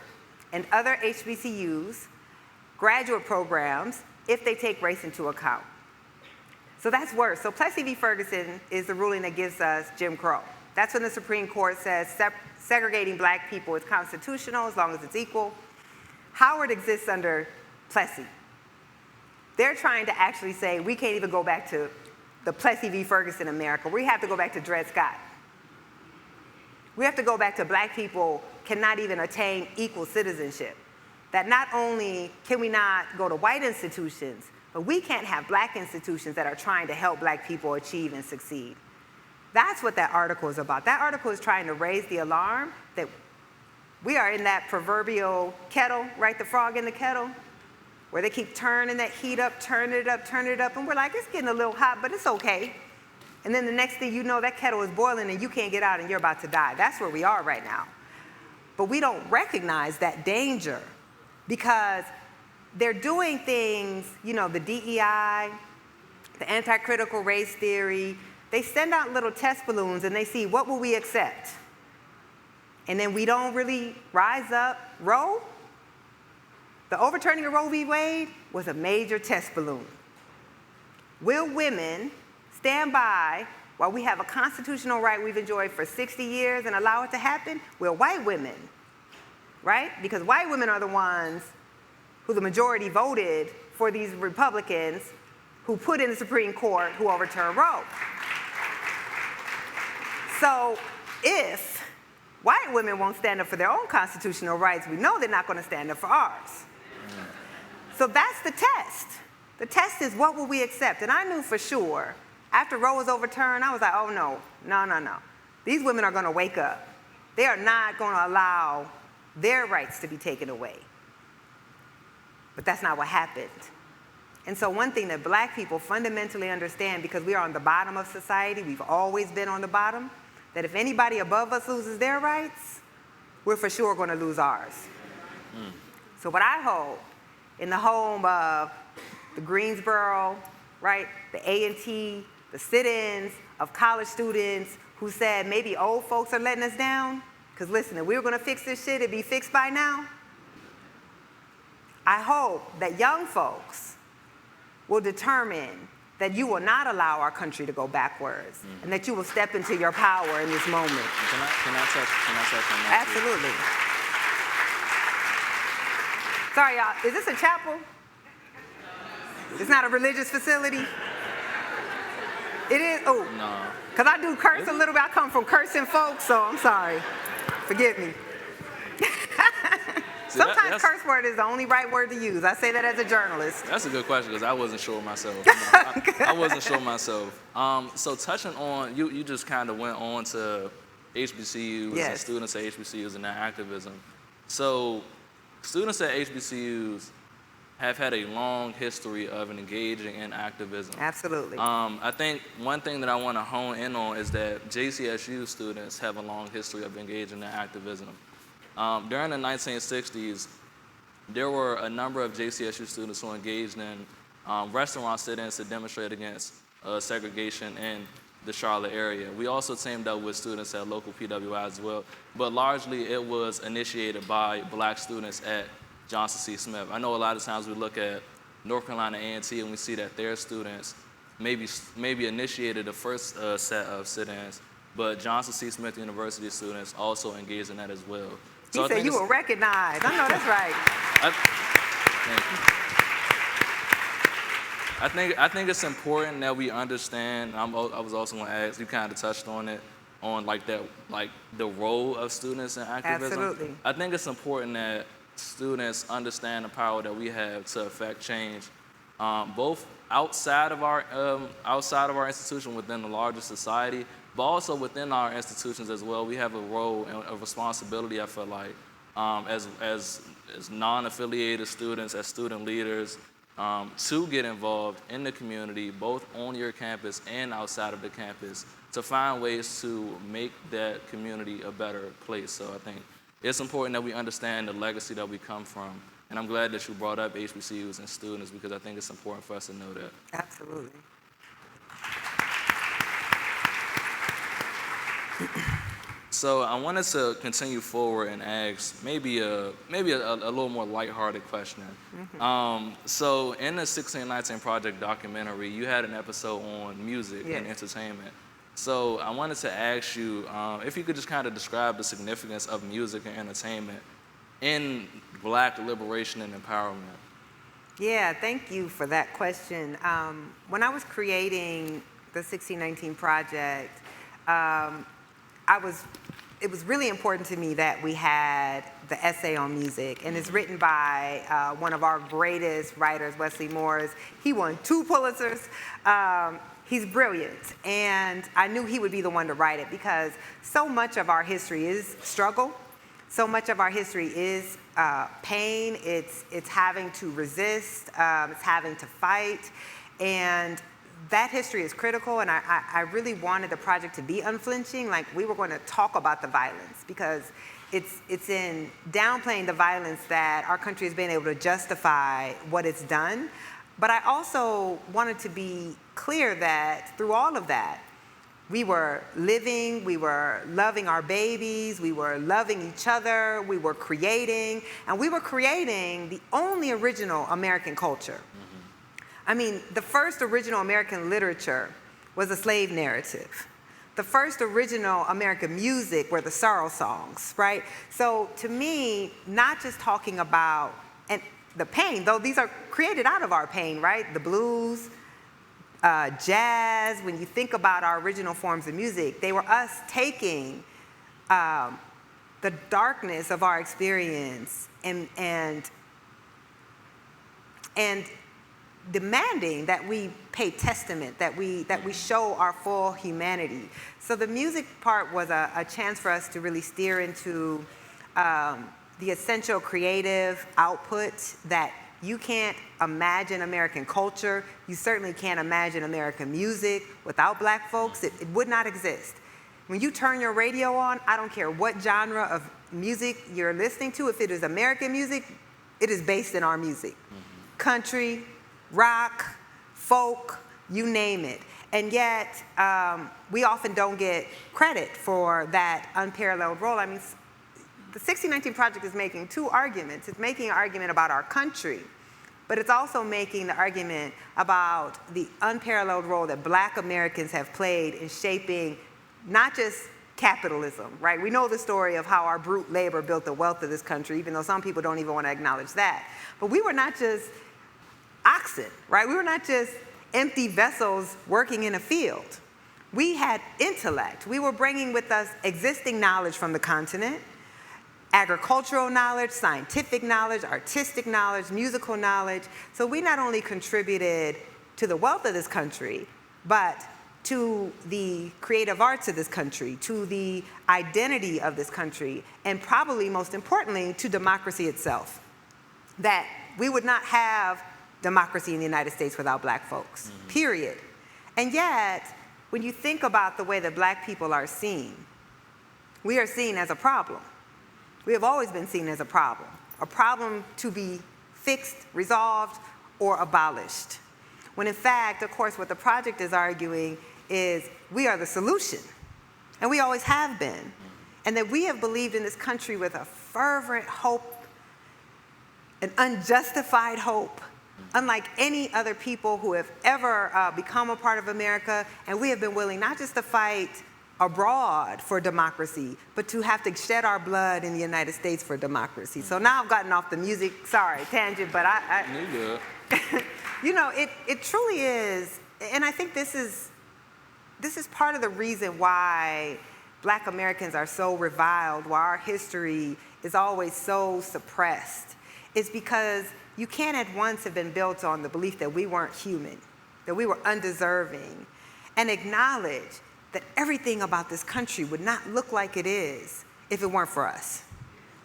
and other HBCUs, graduate programs, if they take race into account. So that's worse. So Plessy v. Ferguson is the ruling that gives us Jim Crow. That's when the Supreme Court says segregating black people is constitutional as long as it's equal. Howard exists under Plessy. They're trying to actually say we can't even go back to the Plessy v. Ferguson America. We have to go back to Dred Scott. We have to go back to black people cannot even attain equal citizenship. That not only can we not go to white institutions, but we can't have black institutions that are trying to help black people achieve and succeed. That's what that article is about. That article is trying to raise the alarm that we are in that proverbial kettle, right, the frog in the kettle, where they keep turning that heat up, turning it up, and we're like, it's getting a little hot, but it's okay. And then the next thing you know, that kettle is boiling and you can't get out and you're about to die. That's where we are right now. But we don't recognize that danger because they're doing things, you know, the DEI, the anti-critical race theory, they send out little test balloons and they see what will we accept. And then we don't really rise up. Roe, the overturning of Roe v. Wade was a major test balloon. Will women stand by while we have a constitutional right we've enjoyed for 60 years and allow it to happen? Will white women, right? Because white women are the ones who the majority voted for these Republicans who put in the Supreme Court who overturned Roe. So if white women won't stand up for their own constitutional rights, we know they're not going to stand up for ours. So that's the test. The test is what will we accept? And I knew for sure, after Roe was overturned, I was like, oh no. These women are going to wake up. They are not going to allow their rights to be taken away. But that's not what happened. And so one thing that black people fundamentally understand, because we are on the bottom of society, we've always been on the bottom, that if anybody above us loses their rights, we're for sure going to lose ours. So what I hope, in the home of the Greensboro, right, the A&T, the sit-ins of college students who said maybe old folks are letting us down, because listen, if we were going to fix this shit, it'd be fixed by now. I hope that young folks will determine that you will not allow our country to go backwards, and that you will step into your power in this moment. Can I touch on that? Absolutely. Sorry, y'all, is this a chapel? It's not a religious facility? It is? Oh. No. Because I do curse a little bit. I come from cursing folks, so I'm sorry. Forgive me. Sometimes curse word is the only right word to use. I say that as a journalist. That's a good question because I wasn't sure myself. I wasn't sure myself. So touching on, you just kind of went on to HBCUs and students at HBCUs and their activism. So students at HBCUs have had a long history of engaging in activism. Absolutely. I think one thing that I want to hone in on is that JCSU students have a long history of engaging in activism. During the 1960s, there were a number of JCSU students who engaged in restaurant sit-ins to demonstrate against segregation in the Charlotte area. We also teamed up with students at local PWI as well, but largely it was initiated by black students at Johnson C. Smith. I know a lot of times we look at North Carolina A&T and we see that their students maybe initiated the first set of sit-ins, but Johnson C. Smith University students also engaged in that as well. So he said you were recognized. I know that's right. Thank you. I think it's important that we understand. I was also going to ask. You kind of touched on it, on the role of students in activism. Absolutely. I think it's important that students understand the power that we have to affect change, both outside of our institution, within the larger society, but also within our institutions as well. We have a role and a responsibility, I feel like, as non-affiliated students, as student leaders, to get involved in the community, both on your campus and outside of the campus, to find ways to make that community a better place. So I think it's important that we understand the legacy that we come from. And I'm glad that you brought up HBCUs and students, because I think it's important for us to know that. Absolutely. So I wanted to continue forward and ask maybe a little more lighthearted question. So in the 1619 Project documentary, you had an episode on music and entertainment. So I wanted to ask you if you could just kind of describe the significance of music and entertainment in Black liberation and empowerment. Yeah, thank you for that question. When I was creating the 1619 Project, it was really important to me that we had the essay on music, and it's written by one of our greatest writers, Wesley Morris. He won 2 Pulitzers. He's brilliant, and I knew he would be the one to write it, because so much of our history is struggle. So much of our history is pain. It's having to resist. It's having to fight, and that history is critical, and I really wanted the project to be unflinching. Like, we were going to talk about the violence, because it's in downplaying the violence that our country has been able to justify what it's done. But I also wanted to be clear that through all of that, we were living, we were loving our babies, we were loving each other, we were creating, and we were creating the only original American culture. I mean, the first original American literature was a slave narrative. The first original American music were the sorrow songs, right? So to me, not just talking about the pain, though these are created out of our pain, right? The blues, jazz, when you think about our original forms of music, they were us taking the darkness of our experience and demanding that we pay testament, that we show our full humanity. So the music part was a chance for us to really steer into the essential creative output that you can't imagine American culture. You certainly can't imagine American music without Black folks. It would not exist. When you turn your radio on, I don't care what genre of music you're listening to. If it is American music, it is based in our music. Country, rock, folk, you name it. And yet, we often don't get credit for that unparalleled role. I mean, the 1619 Project is making 2 arguments. It's making an argument about our country, but it's also making the argument about the unparalleled role that Black Americans have played in shaping not just capitalism, right? We know the story of how our brute labor built the wealth of this country, even though some people don't even want to acknowledge that. But we were not just oxen, right? We were not just empty vessels working in a field. We had intellect. We were bringing with us existing knowledge from the continent, agricultural knowledge, scientific knowledge, artistic knowledge, musical knowledge. So we not only contributed to the wealth of this country, but to the creative arts of this country, to the identity of this country, and probably most importantly, to democracy itself. That we would not have democracy in the United States without Black folks, period. And yet, when you think about the way that Black people are seen, we are seen as a problem. We have always been seen as a problem to be fixed, resolved, or abolished. When in fact, of course, what the project is arguing is we are the solution, and we always have been. And that we have believed in this country with a fervent hope, an unjustified hope, unlike any other people who have ever become a part of America. And we have been willing not just to fight abroad for democracy, but to have to shed our blood in the United States for democracy. So now I've gotten off the music, sorry, tangent, but You good. you know, it truly is, and I think this is part of the reason why Black Americans are so reviled, why our history is always so suppressed, is because you can't at once have been built on the belief that we weren't human, that we were undeserving, and acknowledge that everything about this country would not look like it is if it weren't for us.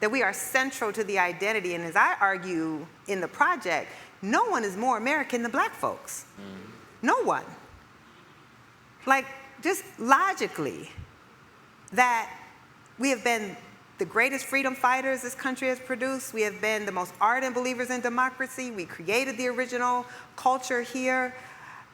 that we are central to the identity. And as I argue in the project, no one is more American than Black folks. No one. Like, just logically, that we have been the greatest freedom fighters this country has produced. We have been the most ardent believers in democracy. We created the original culture here.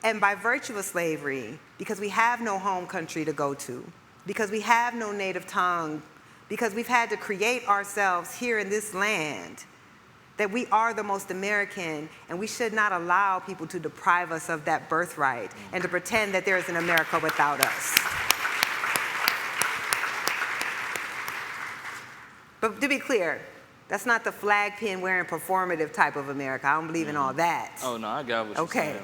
And by virtue of slavery, because we have no home country to go to, because we have no native tongue, because we've had to create ourselves here in this land, that we are the most American, and we should not allow people to deprive us of that birthright and to pretend that there is an America without us. But to be clear, that's not the flag pin wearing performative type of America. I don't believe in all that. Oh, no, I got what you're saying.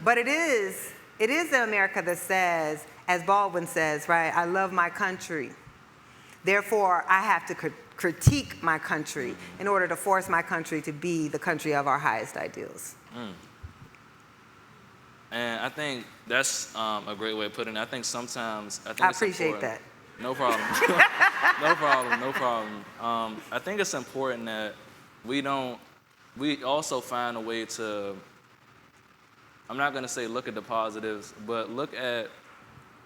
But it is the America that says, as Baldwin says, right, I love my country. Therefore, I have to critique my country in order to force my country to be the country of our highest ideals. And I think that's a great way of putting it. I think sometimes, I appreciate that. No problem. No problem. I think it's important that we also find a way to, I'm not going to say look at the positives, but look at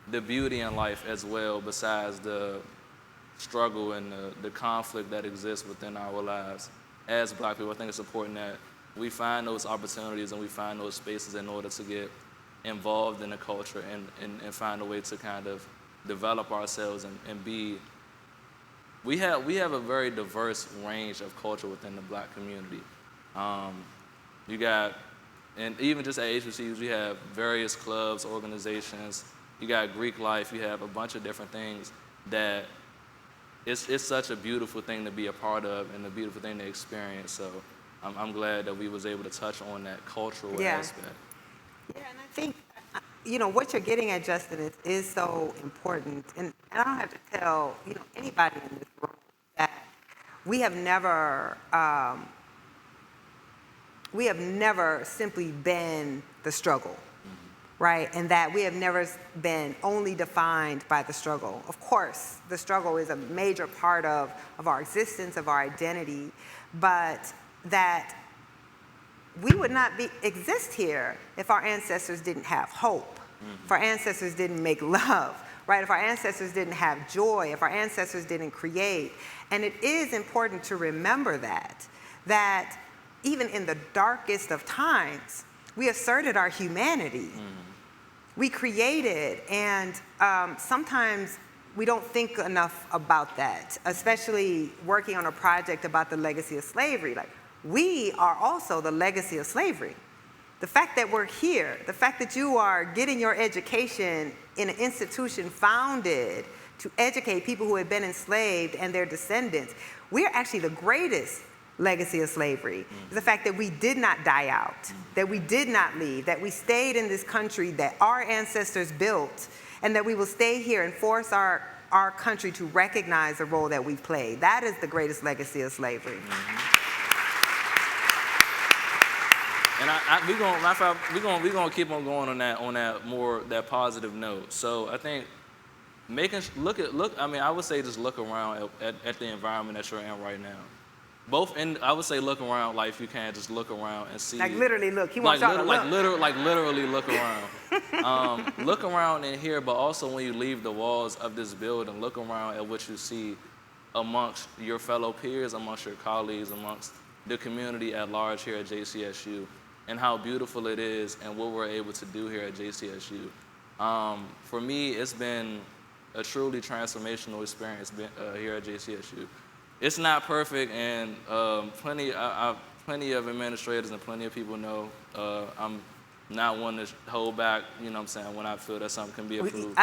the beauty in life as well, besides the struggle and the conflict that exists within our lives. As Black people, I think it's important that we find those opportunities and we find those spaces in order to get involved in the culture and find a way to kind of develop ourselves and be. We have a very diverse range of culture within the Black community. You got, and even just at HBCUs, we have various clubs, organizations. You got Greek life. You have a bunch of different things that it's such a beautiful thing to be a part of and a beautiful thing to experience. So I'm glad that we was able to touch on that cultural aspect. Yeah, and I think, what you're getting at, Justin, is so important. And I don't have to tell, anybody in this room that we have never simply been the struggle, right? And that we have never been only defined by the struggle. Of course, the struggle is a major part of our existence, of our identity, but that we would not exist here if our ancestors didn't have hope, if our ancestors didn't make love, right? If our ancestors didn't have joy, if our ancestors didn't create. And it is important to remember that even in the darkest of times, we asserted our humanity. We created, and sometimes we don't think enough about that, especially working on a project about the legacy of slavery. Like, we are also the legacy of slavery. The fact that we're here, the fact that you are getting your education in an institution founded to educate people who have been enslaved and their descendants, we're actually the greatest legacy of slavery. The fact that we did not die out, that we did not leave, that we stayed in this country that our ancestors built, and that we will stay here and force our country to recognize the role that we've played. That is the greatest legacy of slavery. And we're gonna keep on going on that positive note. So I think I would say just look around at the environment that you're in right now. I would say look around, like if you can, just look around and see. Like literally look. He wants y'all to look. Literally look around. Look around in here, but also when you leave the walls of this building, look around at what you see amongst your fellow peers, amongst your colleagues, amongst the community at large here at JCSU, and how beautiful it is and what we're able to do here at JCSU. For me, it's been a truly transformational experience here at JCSU. It's not perfect, and plenty of administrators and plenty of people know I'm not one to hold back, when I feel that something can be improved.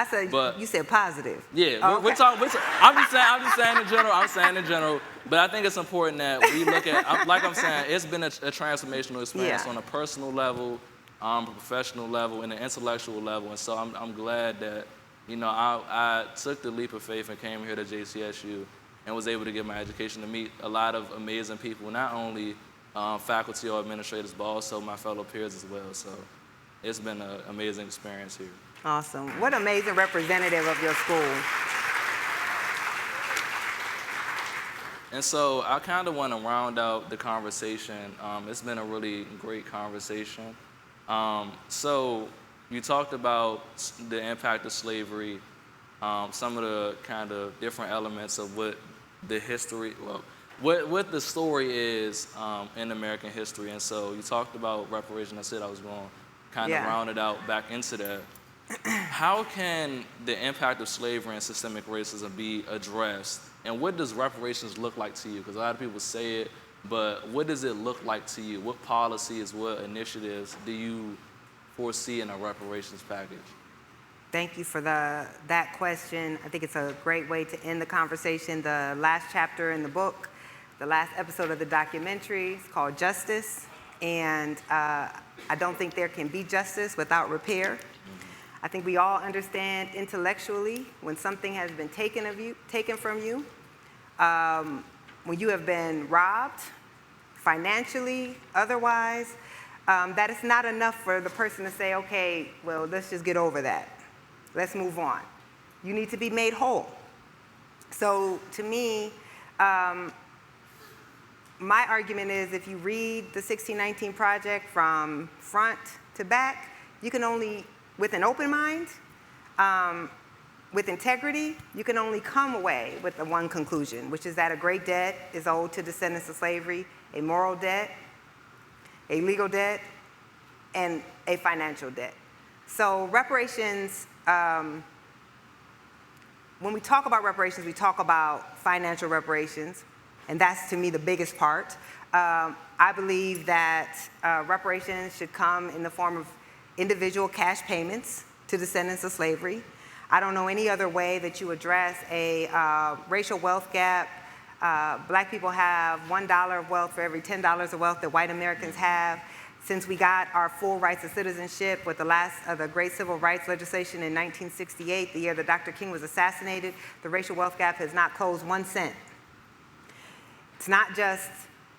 You said positive. Yeah, oh, okay. we're talking. I'm just saying in general. I'm saying in general, but I think it's important that we look at. Like I'm saying, it's been a transformational experience on a personal level, a professional level, and an intellectual level, and so I'm glad that I took the leap of faith and came here to JCSU and was able to get my education to meet a lot of amazing people, not only faculty or administrators, but also my fellow peers as well. So it's been an amazing experience here. Awesome. What an amazing representative of your school. And so I kind of want to round out the conversation. It's been a really great conversation. So you talked about the impact of slavery, some of the kind of different elements of what the history, what the story is in American history. And so you talked about reparations. I said I was going to kind of round it out back into that. How can the impact of slavery and systemic racism be addressed? And what does reparations look like to you? Because a lot of people say it, but what does it look like to you? What policies, what initiatives do you foresee in a reparations package? Thank you for that question. I think it's a great way to end the conversation. The last chapter in the book, the last episode of the documentary is called Justice. And I don't think there can be justice without repair. I think we all understand intellectually when something has been taken from you, when you have been robbed, financially, otherwise, that it's not enough for the person to say, okay, well, let's just get over that. Let's move on. You need to be made whole. So to me, my argument is if you read the 1619 Project from front to back, you can only, with an open mind, with integrity, you can only come away with the one conclusion, which is that a great debt is owed to descendants of slavery, a moral debt, a legal debt, and a financial debt. So reparations, when we talk about reparations, we talk about financial reparations, and that's, to me, the biggest part. I believe that reparations should come in the form of individual cash payments to descendants of slavery. I don't know any other way that you address a racial wealth gap. Black people have $1 of wealth for every $10 of wealth that white Americans have. Since we got our full rights of citizenship with the last of the great civil rights legislation in 1968, the year that Dr. King was assassinated, the racial wealth gap has not closed 1 cent. It's not just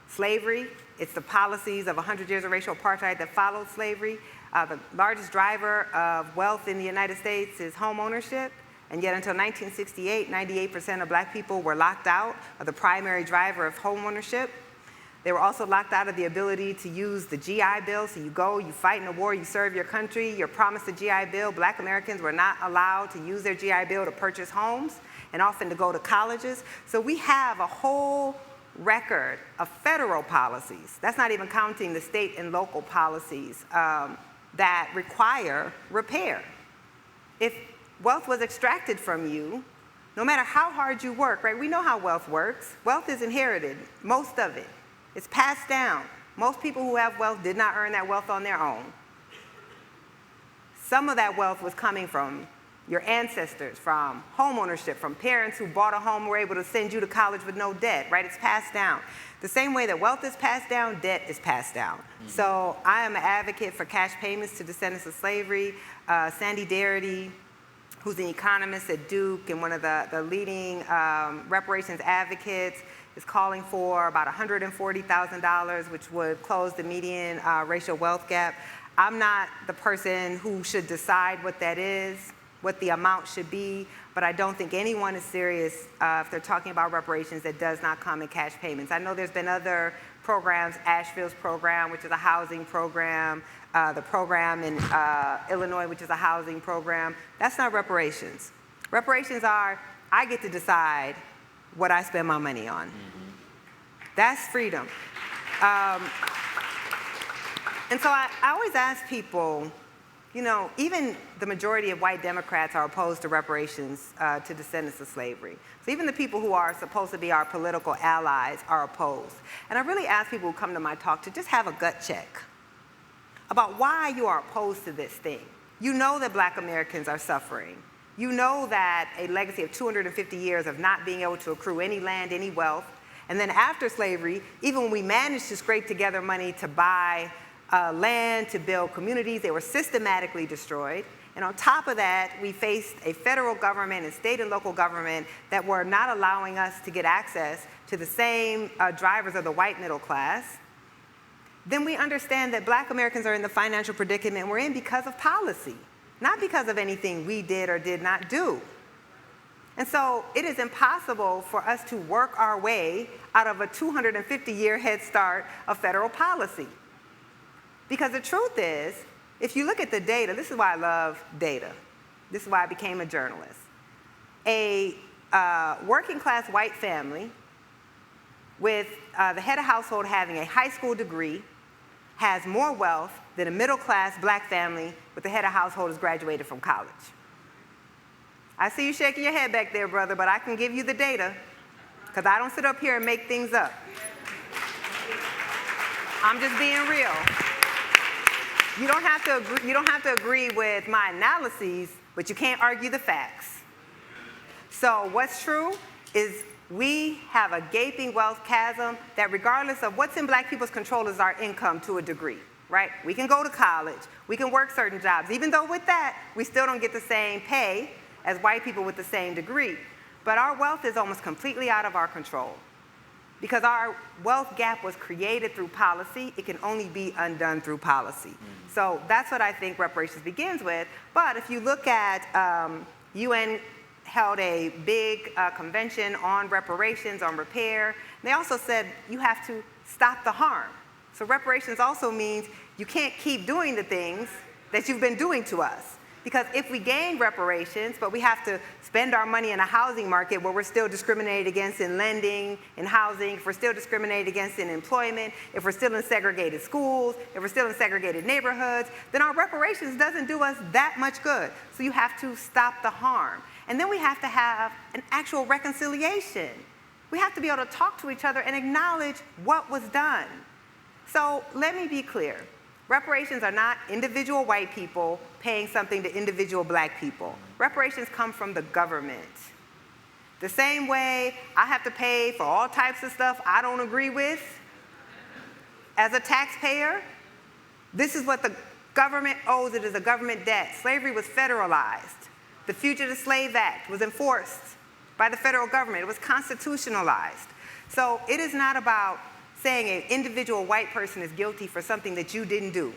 slavery, it's the policies of 100 years of racial apartheid that followed slavery. The largest driver of wealth in the United States is home ownership, and yet until 1968, 98% of black people were locked out of the primary driver of home ownership. They were also locked out of the ability to use the GI Bill. So you go, you fight in a war, you serve your country, you're promised the GI Bill. Black Americans were not allowed to use their GI Bill to purchase homes and often to go to colleges. So we have a whole record of federal policies. That's not even counting the state and local policies that require repair. If wealth was extracted from you, no matter how hard you work, right? We know how wealth works. Wealth is inherited, most of it. It's passed down. Most people who have wealth did not earn that wealth on their own. Some of that wealth was coming from your ancestors, from home ownership, from parents who bought a home and were able to send you to college with no debt, right? It's passed down. The same way that wealth is passed down, debt is passed down. So I am an advocate for cash payments to descendants of slavery. Sandy Darity, who's an economist at Duke and one of the leading reparations advocates, is calling for about $140,000, which would close the median racial wealth gap. I'm not the person who should decide what that is, what the amount should be, but I don't think anyone is serious if they're talking about reparations that does not come in cash payments. I know there's been other programs, Asheville's program, which is a housing program, the program in Illinois, which is a housing program. That's not reparations. Reparations are, I get to decide what I spend my money on. That's freedom. And so I always ask people, you know, even the majority of white Democrats are opposed to reparations to descendants of slavery. So even the people who are supposed to be our political allies are opposed. And I really ask people who come to my talk to just have a gut check about why you are opposed to this thing. You know that black Americans are suffering. You know that a legacy of 250 years of not being able to accrue any land, any wealth, and then after slavery, even when we managed to scrape together money to buy land, to build communities, they were systematically destroyed. And on top of that, we faced a federal government and state and local government that were not allowing us to get access to the same drivers of the white middle class. Then we understand that black Americans are in the financial predicament we're in because of policy, not because of anything we did or did not do. And so it is impossible for us to work our way out of a 250-year head start of federal policy. Because the truth is, if you look at the data, this is why I love data. This is why I became a journalist. A working class white family with the head of household having a high school degree has more wealth than a middle class black family with the head of household who's graduated from college. I see you shaking your head back there, brother, but I can give you the data, because I don't sit up here and make things up. I'm just being real. You don't have to agree with my analyses, but you can't argue the facts. So what's true is we have a gaping wealth chasm that, regardless of what's in black people's control, is our income to a degree, right? We can go to college, we can work certain jobs, even though with that, we still don't get the same pay as white people with the same degree. But our wealth is almost completely out of our control. Because our wealth gap was created through policy, it can only be undone through policy. So that's what I think reparations begins with. But if you look at, UN held a big convention on reparations, on repair. They also said you have to stop the harm. So reparations also means you can't keep doing the things that you've been doing to us. Because if we gain reparations, but we have to spend our money in a housing market where we're still discriminated against in lending, in housing, if we're still discriminated against in employment, if we're still in segregated schools, if we're still in segregated neighborhoods, then our reparations doesn't do us that much good. So you have to stop the harm. And then we have to have an actual reconciliation. We have to be able to talk to each other and acknowledge what was done. So let me be clear. Reparations are not individual white people paying something to individual black people. Reparations come from the government. The same way I have to pay for all types of stuff I don't agree with as a taxpayer, this is what the government owes. It is a government debt. Slavery was federalized. The Fugitive Slave Act was enforced by the federal government. It was constitutionalized. So it is not about saying an individual white person is guilty for something that you didn't do.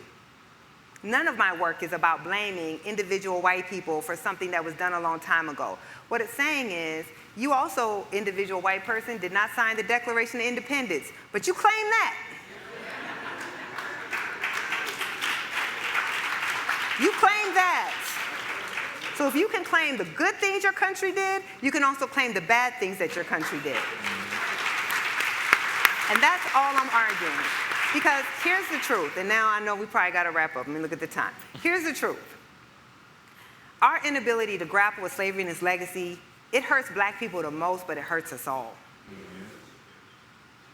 None of my work is about blaming individual white people for something that was done a long time ago. What it's saying is, you also, individual white person, did not sign the Declaration of Independence, but you claim that. You claim that. So if you can claim the good things your country did, you can also claim the bad things that your country did. And that's all I'm arguing. Because here's the truth, and now I know we probably got to wrap up. Let me look at the time. Here's the truth. Our inability to grapple with slavery and its legacy, it hurts black people the most, but it hurts us all.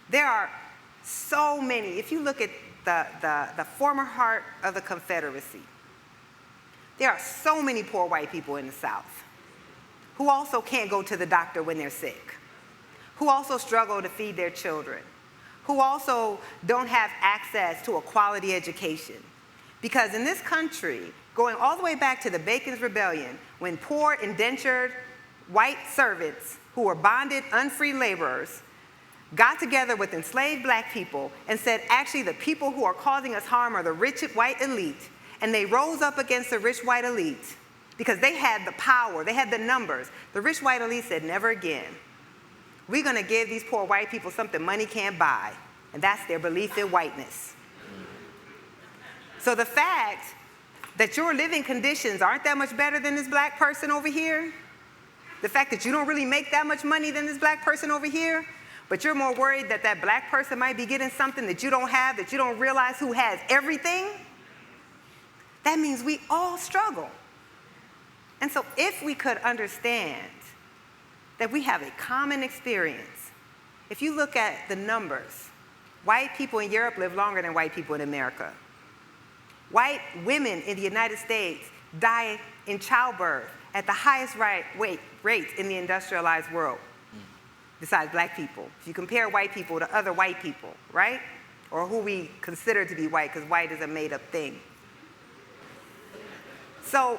There are so many. If you look at the former heart of the Confederacy, there are so many poor white people in the South who also can't go to the doctor when they're sick, who also struggle to feed their children, who also don't have access to a quality education. Because in this country, going all the way back to the Bacon's Rebellion, when poor, indentured white servants who were bonded, unfree laborers got together with enslaved black people and said, actually, the people who are causing us harm are the rich white elite, and they rose up against the rich white elite because they had the power, they had the numbers. The rich white elite said, never again. We're going to give these poor white people something money can't buy, and that's their belief in whiteness. So the fact that your living conditions aren't that much better than this black person over here, the fact that you don't really make that much money than this black person over here, but you're more worried that that black person might be getting something that you don't have, that you don't realize who has everything, that means we all struggle. And so if we could understand that we have a common experience. If you look at the numbers, white people in Europe live longer than white people in America. White women in the United States die in childbirth at the highest rate in the industrialized world, besides black people. If you compare white people to other white people, right? Or who we consider to be white, because white is a made-up thing. So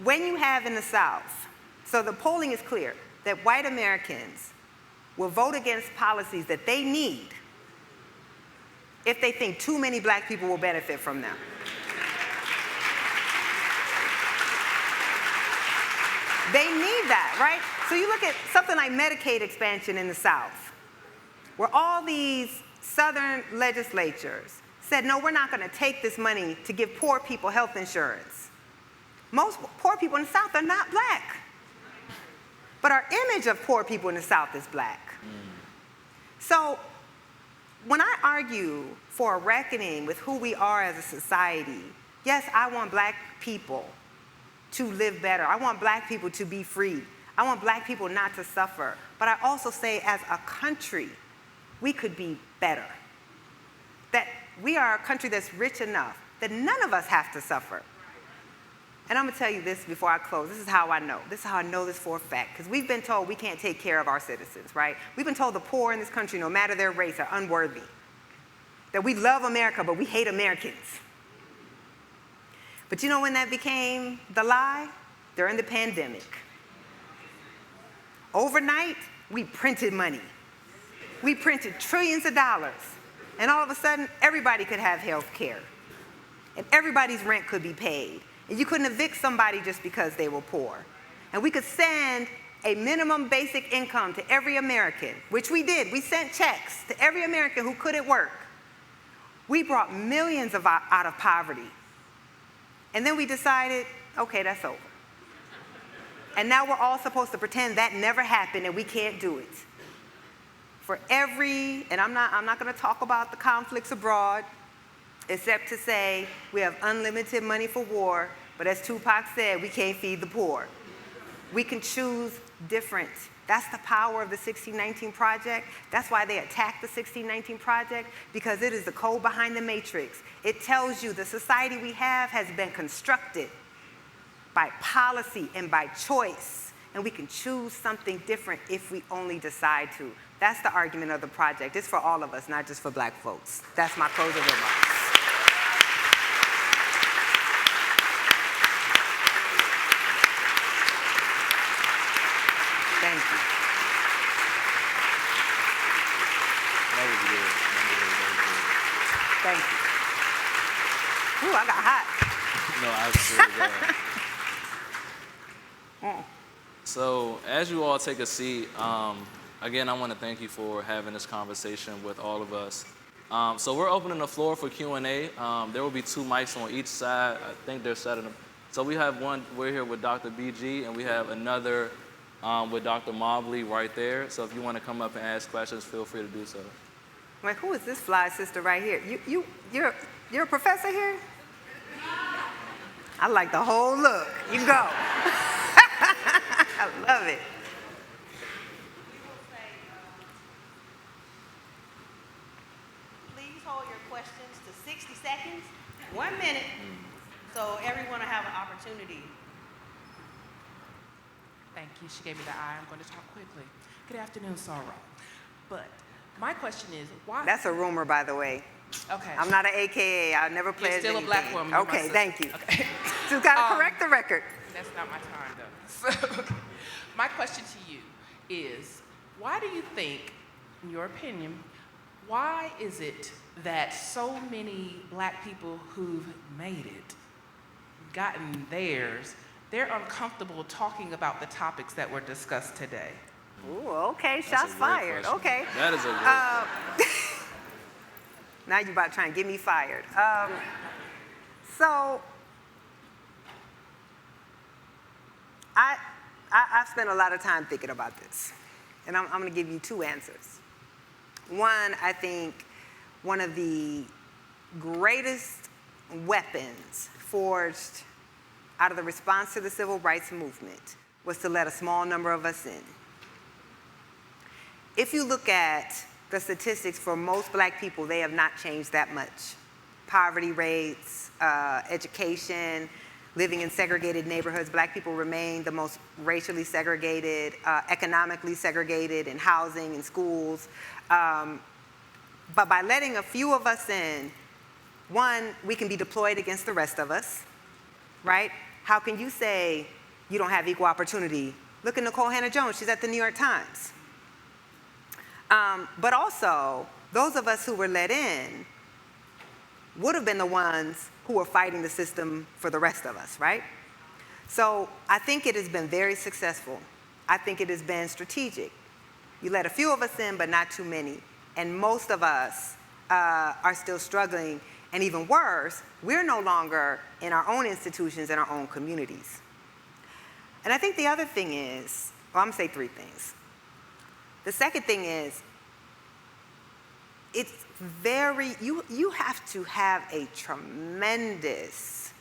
when you have in the South, so the polling is clear, that white Americans will vote against policies that they need if they think too many black people will benefit from them. They need that, right? So you look at something like Medicaid expansion in the South, where all these Southern legislatures said, no, we're not going to take this money to give poor people health insurance. Most poor people in the South are not black. But our image of poor people in the South is black. So when I argue for a reckoning with who we are as a society, yes, I want black people to live better. I want black people to be free. I want black people not to suffer. But I also say as a country, we could be better. That we are a country that's rich enough that none of us have to suffer. And I'm gonna tell you this before I close. This is how I know. This is how I know this for a fact. Because we've been told we can't take care of our citizens, right? We've been told the poor in this country, no matter their race, are unworthy. That we love America, but we hate Americans. But you know when that became the lie? During the pandemic. Overnight, we printed money. We printed trillions of dollars. And all of a sudden, everybody could have health care. And everybody's rent could be paid. And you couldn't evict somebody just because they were poor. And we could send a minimum basic income to every American, which we did. We sent checks to every American who couldn't work. We brought millions out of poverty. And then we decided, okay, that's over. And now we're all supposed to pretend that never happened and we can't do it. For every, and I'm not going to talk about the conflicts abroad, except to say we have unlimited money for war, but as Tupac said, we can't feed the poor. We can choose different. That's the power of the 1619 Project. That's why they attacked the 1619 Project, because it is the code behind the matrix. It tells you the society we have has been constructed by policy and by choice, and we can choose something different if we only decide to. That's the argument of the project. It's for all of us, not just for black folks. That's my closing remarks. Thank you. That was good. Thank you. Ooh, I got hot. No, I swear to God. So as you all take a seat, again, I want to thank you for having this conversation with all of us. So we're opening the floor for Q&A. There will be 2 mics on each side. I think they're setting them. So we have one, we're here with Dr. BG, and we have another with Dr. Mobley right there. So if you want to come up and ask questions, feel free to do so. Wait, who is this fly sister right here? You're a professor here? I like the whole look. You go. I love it. Please hold your questions to 60 seconds, 1 minute, so everyone will have an opportunity. Thank you. She gave me the eye. I'm going to talk quickly. Good afternoon, Sorrow. But my question is, why? That's a rumor, by the way. Okay. I'm not an AKA. I'll never play You're as still anything. a black woman. You're my Okay, sister. thank you. Okay. Just got to correct the record. That's not my time, though. So, my question to you is, why do you think, in your opinion, why is it that so many black people who've made it, gotten theirs, they're uncomfortable talking about the topics that were discussed today? Ooh, okay, That's shots a great fired. question. Okay. That is a great question. Now you're about to try and get me fired. So I've spent a lot of time thinking about this, and I'm going to give you 2 answers. One, I think one of the greatest weapons forged out of the response to the civil rights movement was to let a small number of us in. If you look at the statistics for most black people, they have not changed that much. Poverty rates, education, living in segregated neighborhoods. Black people remain the most racially segregated, economically segregated in housing and schools. But by letting a few of us in, one, we can be deployed against the rest of us, right? How can you say you don't have equal opportunity? Look at Nikole Hannah-Jones, she's at the New York Times. But also, those of us who were let in would have been the ones who were fighting the system for the rest of us, right? So I think it has been very successful I think it has been strategic. You let a few of us in, but not too many. And most of us are still struggling. And even worse, we're no longer in our own institutions, in our own communities. And I think the other thing is, well, I'm gonna say three things. The second thing is, it's you have to have a tremendous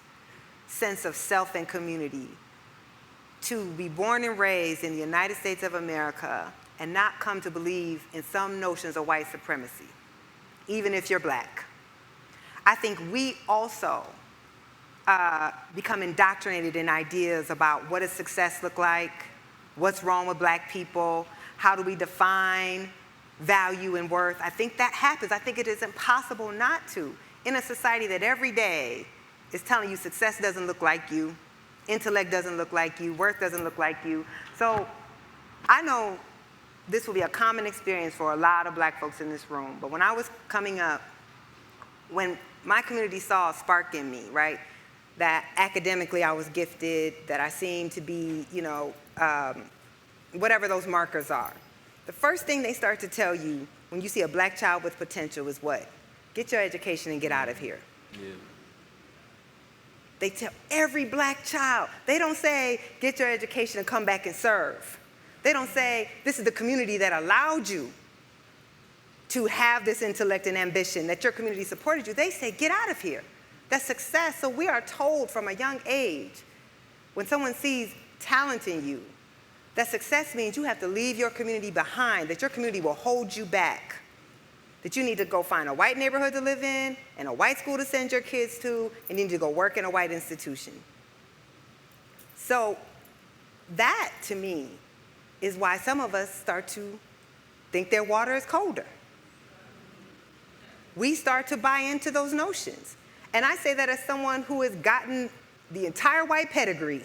sense of self and community to be born and raised in the United States of America and not come to believe in some notions of white supremacy, even if you're black. I think we also become indoctrinated in ideas about what does success look like, what's wrong with black people, how do we define value and worth. I think that happens. I think it is impossible not to in a society that every day is telling you success doesn't look like you, intellect doesn't look like you, worth doesn't look like you. So I know this will be a common experience for a lot of black folks in this room, but when I was coming up, when my community saw a spark in me, right, that academically I was gifted, that I seemed to be, whatever those markers are, the first thing they start to tell you when you see a black child with potential is what? Get your education and get out of here. Yeah. They tell every black child. They don't say, get your education and come back and serve. They don't say, this is the community that allowed you to have this intellect and ambition, that your community supported you. They say, get out of here. That's success. So we are told from a young age, when someone sees talent in you, that success means you have to leave your community behind, that your community will hold you back, that you need to go find a white neighborhood to live in and a white school to send your kids to, and you need to go work in a white institution. So that, to me, is why some of us start to think their water is colder. We start to buy into those notions. And I say that as someone who has gotten the entire white pedigree,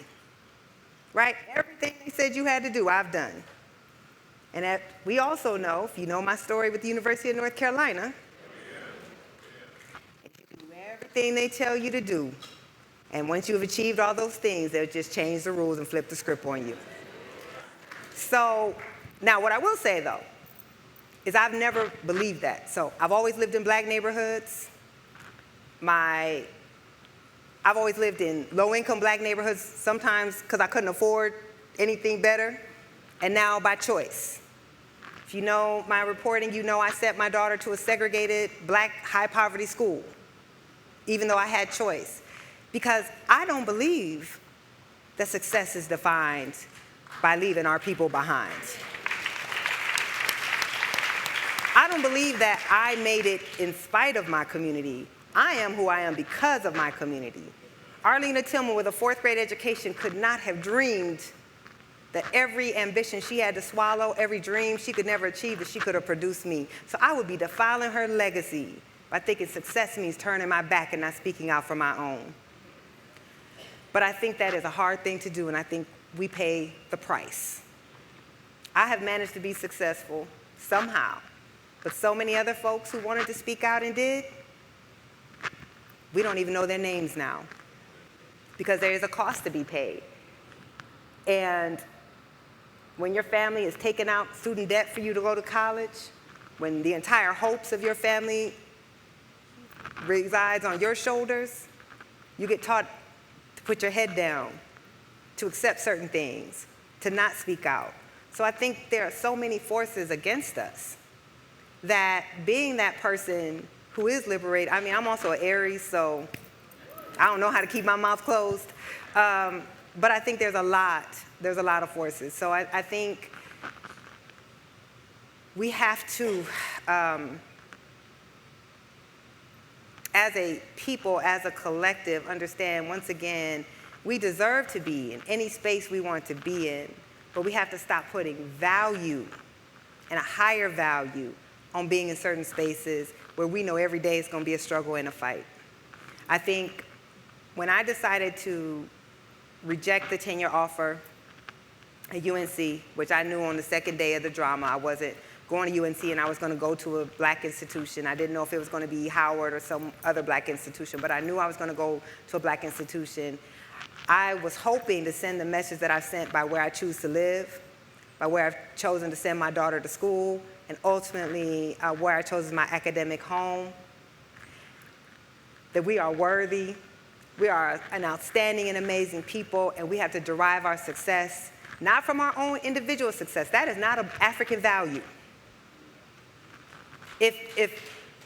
right? Everything they said you had to do, I've done. And we also know, if you know my story with the University of North Carolina, if you do everything they tell you to do, and once you've achieved all those things, they'll just change the rules and flip the script on you. So, now what I will say though, is I've never believed that. So I've always lived in black neighborhoods. I've always lived in low-income black neighborhoods, sometimes because I couldn't afford anything better, and now by choice. If you know my reporting, you know I sent my daughter to a segregated black high-poverty school, even though I had choice. Because I don't believe that success is defined by leaving our people behind. I don't believe that I made it in spite of my community. I am who I am because of my community. Arlena Tillman, with a fourth grade education, could not have dreamed that every ambition she had to swallow, every dream she could never achieve, that she could have produced me. So I would be defiling her legacy by thinking success means turning my back and not speaking out for my own. But I think that is a hard thing to do, and I think we pay the price. I have managed to be successful somehow, but so many other folks who wanted to speak out and did, we don't even know their names now because there is a cost to be paid. And when your family is taking out student debt for you to go to college, when the entire hopes of your family resides on your shoulders, you get taught to put your head down, to accept certain things, to not speak out. So I think there are so many forces against us that being that person who is liberated, I mean, I'm also an Aries, so I don't know how to keep my mouth closed. But I think there's a lot of forces. So I think we have to, as a people, as a collective, understand, once again, we deserve to be in any space we want to be in, but we have to stop putting value and a higher value on being in certain spaces where we know every day is going to be a struggle and a fight. I think when I decided to reject the tenure offer at UNC, which I knew on the second day of the drama, I wasn't going to UNC and I was going to go to a black institution. I didn't know if it was going to be Howard or some other black institution, but I knew I was going to go to a black institution. I was hoping to send the message that I sent by where I choose to live. by where I've chosen to send my daughter to school, and ultimately where I chose my academic home. That we are worthy, we are an outstanding and amazing people, and we have to derive our success not from our own individual success. That is not an African value. If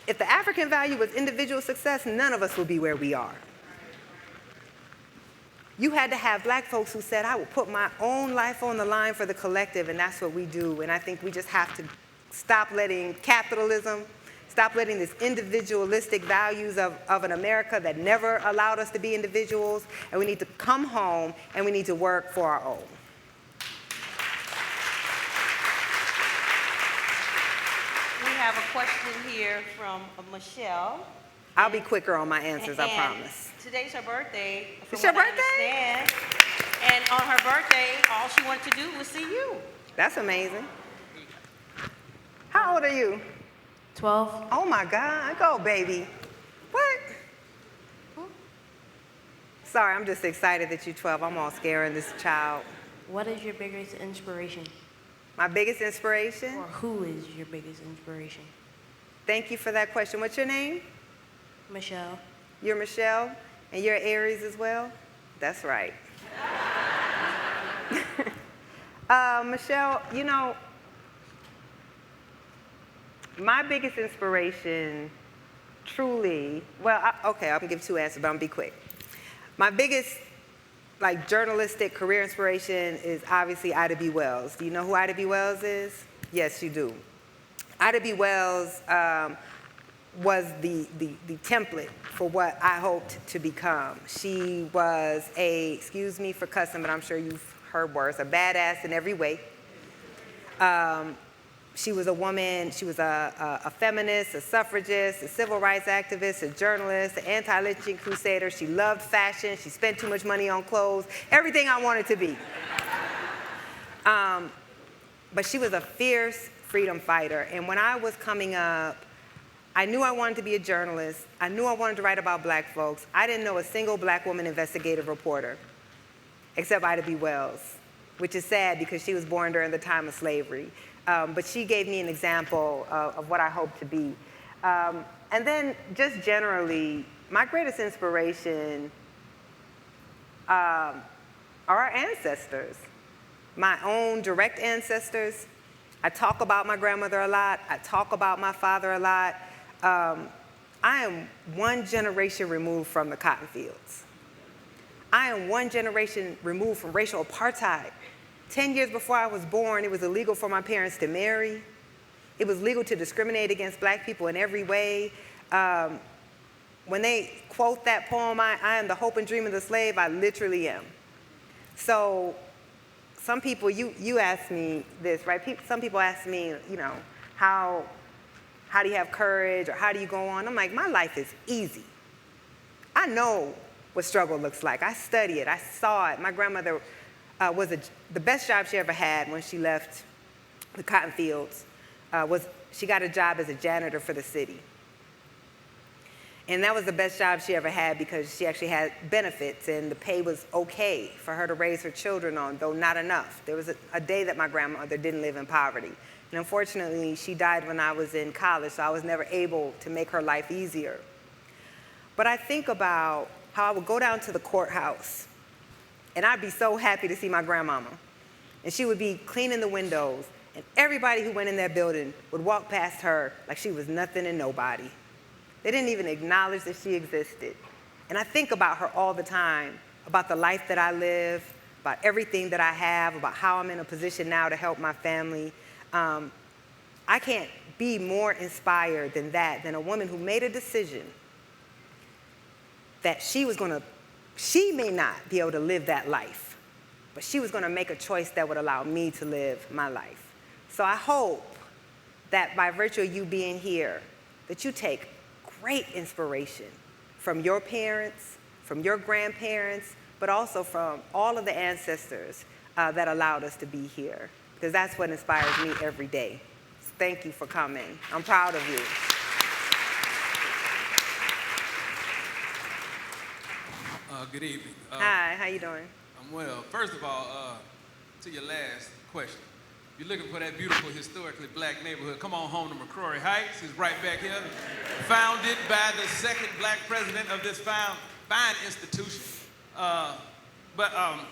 the African value was individual success, none of us would be where we are. You had to have black folks who said, I will put my own life on the line for the collective, and that's what we do. And I think we just have to stop letting capitalism, stop letting this individualistic values of an America that never allowed us to be individuals, and we need to come home and we need to work for our own. We have a question here from Michelle. I'll be quicker on my answers, I promise. Today's her birthday. It's your birthday? And on her birthday, all she wanted to do was see you. That's amazing. How old are you? 12. Oh my God, go baby. What? Sorry, I'm just excited that you're 12. I'm all scaring this child. What is your biggest inspiration? My biggest inspiration? Or who is your biggest inspiration? Thank you for that question. What's your name? Michelle. You're Michelle, and you're Aries as well? That's right. Michelle, you know, my biggest inspiration truly, well, okay, I'm gonna give two answers, but I'm gonna be quick. My biggest journalistic career inspiration is obviously Ida B. Wells. Do you know who Ida B. Wells is? Yes, you do. Ida B. Wells was the template for what I hoped to become. She was excuse me for cussing, but I'm sure you've heard worse, a badass in every way. She was a woman, she was a feminist, a suffragist, a civil rights activist, a journalist, an anti-lynching crusader. She loved fashion, she spent too much money on clothes, everything I wanted to be. But she was a fierce freedom fighter, and when I was coming up, I knew I wanted to be a journalist. I knew I wanted to write about black folks. I didn't know a single black woman investigative reporter, except Ida B. Wells, which is sad because she was born during the time of slavery. But she gave me an example of what I hope to be. And then just generally, my greatest inspiration are our ancestors, my own direct ancestors. I talk about my grandmother a lot. I talk about my father a lot. I am one generation removed from the cotton fields. I am one generation removed from racial apartheid. 10 years before I was born, it was illegal for my parents to marry. It was legal to discriminate against black people in every way. When they quote that poem, I am the hope and dream of the slave, I literally am. So some people, you ask me this, right? Some people ask me, you know, how do you have courage or how do you go on? I'm like, my life is easy. I know what struggle looks like. I study it, I saw it. My grandmother was the best job she ever had when she left the cotton fields. She got a job as a janitor for the city. And that was the best job she ever had because she actually had benefits and the pay was okay for her to raise her children on, though not enough. There was a day that my grandmother didn't live in poverty. And unfortunately, she died when I was in college, so I was never able to make her life easier. But I think about how I would go down to the courthouse and I'd be so happy to see my grandmama. And she would be cleaning the windows, and everybody who went in that building would walk past her like she was nothing and nobody. They didn't even acknowledge that she existed. And I think about her all the time, about the life that I live, about everything that I have, about how I'm in a position now to help my family. I can't be more inspired than that, than a woman who made a decision that she may not be able to live that life, but she was gonna make a choice that would allow me to live my life. So I hope that by virtue of you being here, that you take great inspiration from your parents, from your grandparents, but also from all of the ancestors that allowed us to be here, because that's what inspires me every day. So thank you for coming. I'm proud of you. Good evening. Hi, how you doing? I'm well. First of all, to your last question, you're looking for that beautiful, historically black neighborhood, come on home to McCrory Heights. It's right back here. Founded by the second black president of this fine institution.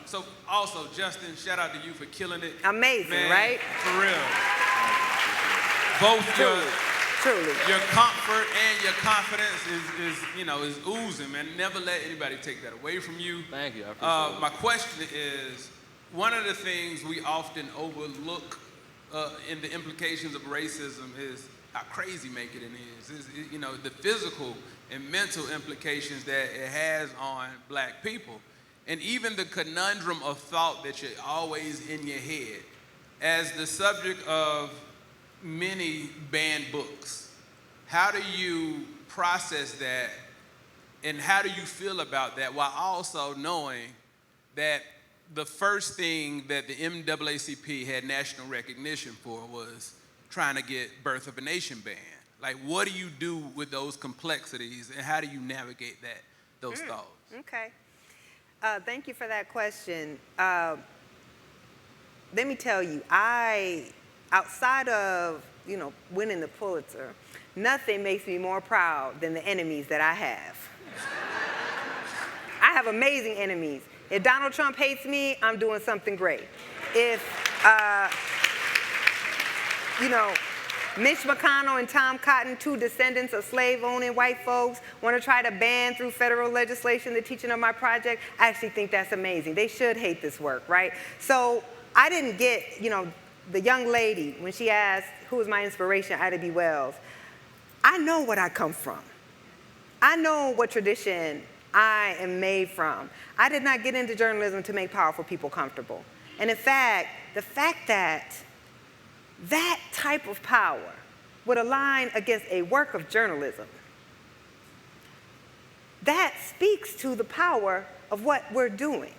So also, Justin, shout out to you for killing it. Amazing, man, right? For real. Both Truly. your comfort and your confidence is oozing, man. Never let anybody take that away from you. Thank you. I appreciate it. My question is, one of the things we often overlook in the implications of racism is how crazy making it is. The physical and mental implications that it has on black people. And even the conundrum of thought that you're always in your head. As the subject of many banned books, how do you process that and how do you feel about that while also knowing that the first thing that the NAACP had national recognition for was trying to get Birth of a Nation banned? Like, what do you do with those complexities and how do you navigate those thoughts? Okay. Thank you for that question. Let me tell you, outside of, winning the Pulitzer, nothing makes me more proud than the enemies that I have. I have amazing enemies. If Donald Trump hates me, I'm doing something great. If, Mitch McConnell and Tom Cotton, two descendants of slave-owning white folks, want to try to ban through federal legislation the teaching of my project, I actually think that's amazing. They should hate this work, right? So I didn't get, the young lady, when she asked who was my inspiration, Ida B. Wells, I know what I come from. I know what tradition I am made from. I did not get into journalism to make powerful people comfortable. And in fact, the fact that that type of power would align against a work of journalism, that speaks to the power of what we're doing.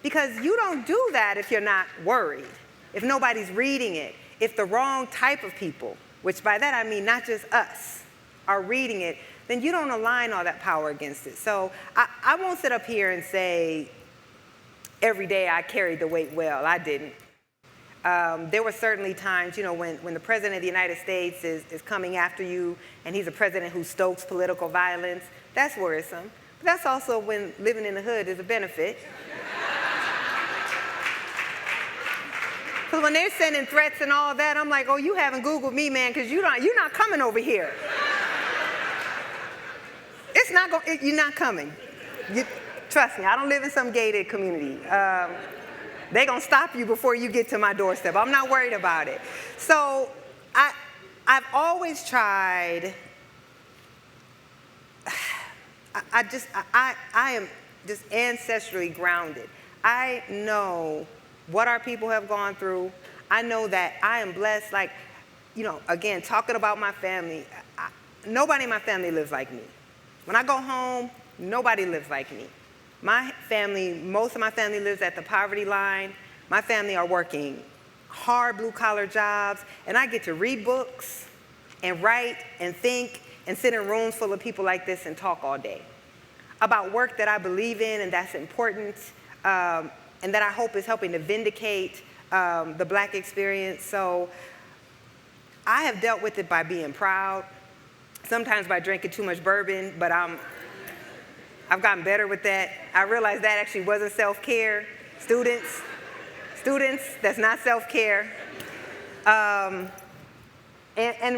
Because you don't do that if you're not worried, if nobody's reading it, if the wrong type of people, which by that I mean not just us, are reading it, then you don't align all that power against it. So I won't sit up here and say every day I carried the weight well. I didn't. There were certainly times, when the president of the United States is coming after you and he's a president who stokes political violence, that's worrisome. But that's also when living in the hood is a benefit. Because when they're sending threats and all that, I'm like, oh, you haven't Googled me, man, because you're not coming over here. You're not coming. Trust me, I don't live in some gated community. They're going to stop you before you get to my doorstep. I'm not worried about it. So I've always tried, I am just ancestrally grounded. I know what our people have gone through. I know that I am blessed. Like, again, talking about my family, nobody in my family lives like me. When I go home, nobody lives like me. My family, most of my family lives at the poverty line. My family are working hard blue-collar jobs, and I get to read books and write and think and sit in rooms full of people like this and talk all day about work that I believe in and that's important, and that I hope is helping to vindicate the black experience. So I have dealt with it by being proud, sometimes by drinking too much bourbon, but I've gotten better with that. I realized that actually wasn't self-care. Students, that's not self-care. And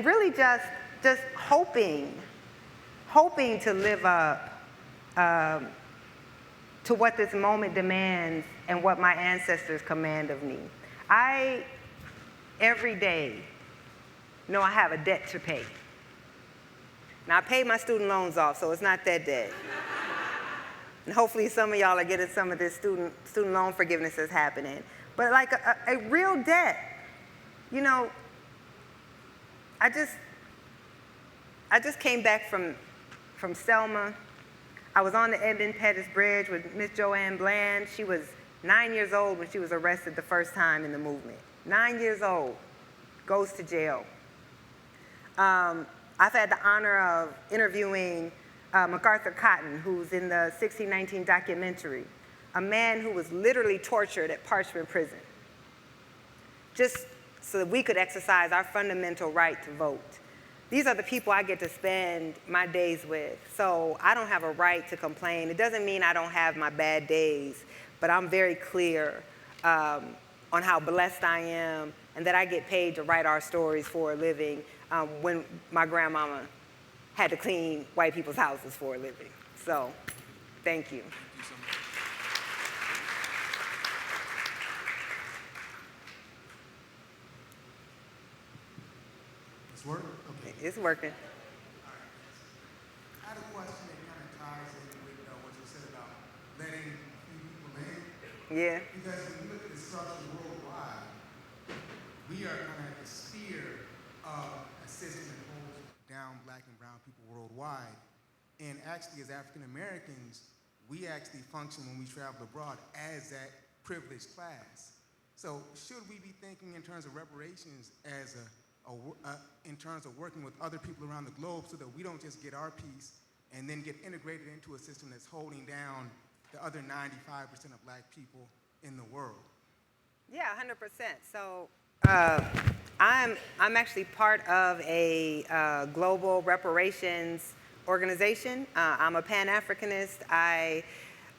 really just hoping to live up to what this moment demands and what my ancestors command of me. I, every day, know I have a debt to pay. Now, I paid my student loans off, so it's not that debt. And hopefully some of y'all are getting some of this student loan forgiveness that's happening. But like a real debt, I just came back from Selma. I was on the Edmund Pettus Bridge with Miss Joanne Bland. She was 9 years old when she was arrested the first time in the movement. 9 years old, goes to jail. I've had the honor of interviewing MacArthur Cotton, who's in the 1619 documentary, a man who was literally tortured at Parchment Prison. Just so that we could exercise our fundamental right to vote. These are the people I get to spend my days with. So I don't have a right to complain. It doesn't mean I don't have my bad days, but I'm very clear on how blessed I am and that I get paid to write our stories for a living when my grandmama had to clean white people's houses for a living. So, thank you. Thank you so much. It's working? Okay. It's working. I had a question that kind of ties in with what you said about letting few people in. Yeah. Because when you look at the structure worldwide, we are kind of at the sphere of a system that holds down black and brown people worldwide. And actually, as African Americans, we actually function when we travel abroad as that privileged class. So should we be thinking in terms of reparations as in terms of working with other people around the globe so that we don't just get our piece and then get integrated into a system that's holding down the other 95% of black people in the world? Yeah, 100%. So I'm actually part of a global reparations organization. I'm a Pan-Africanist. I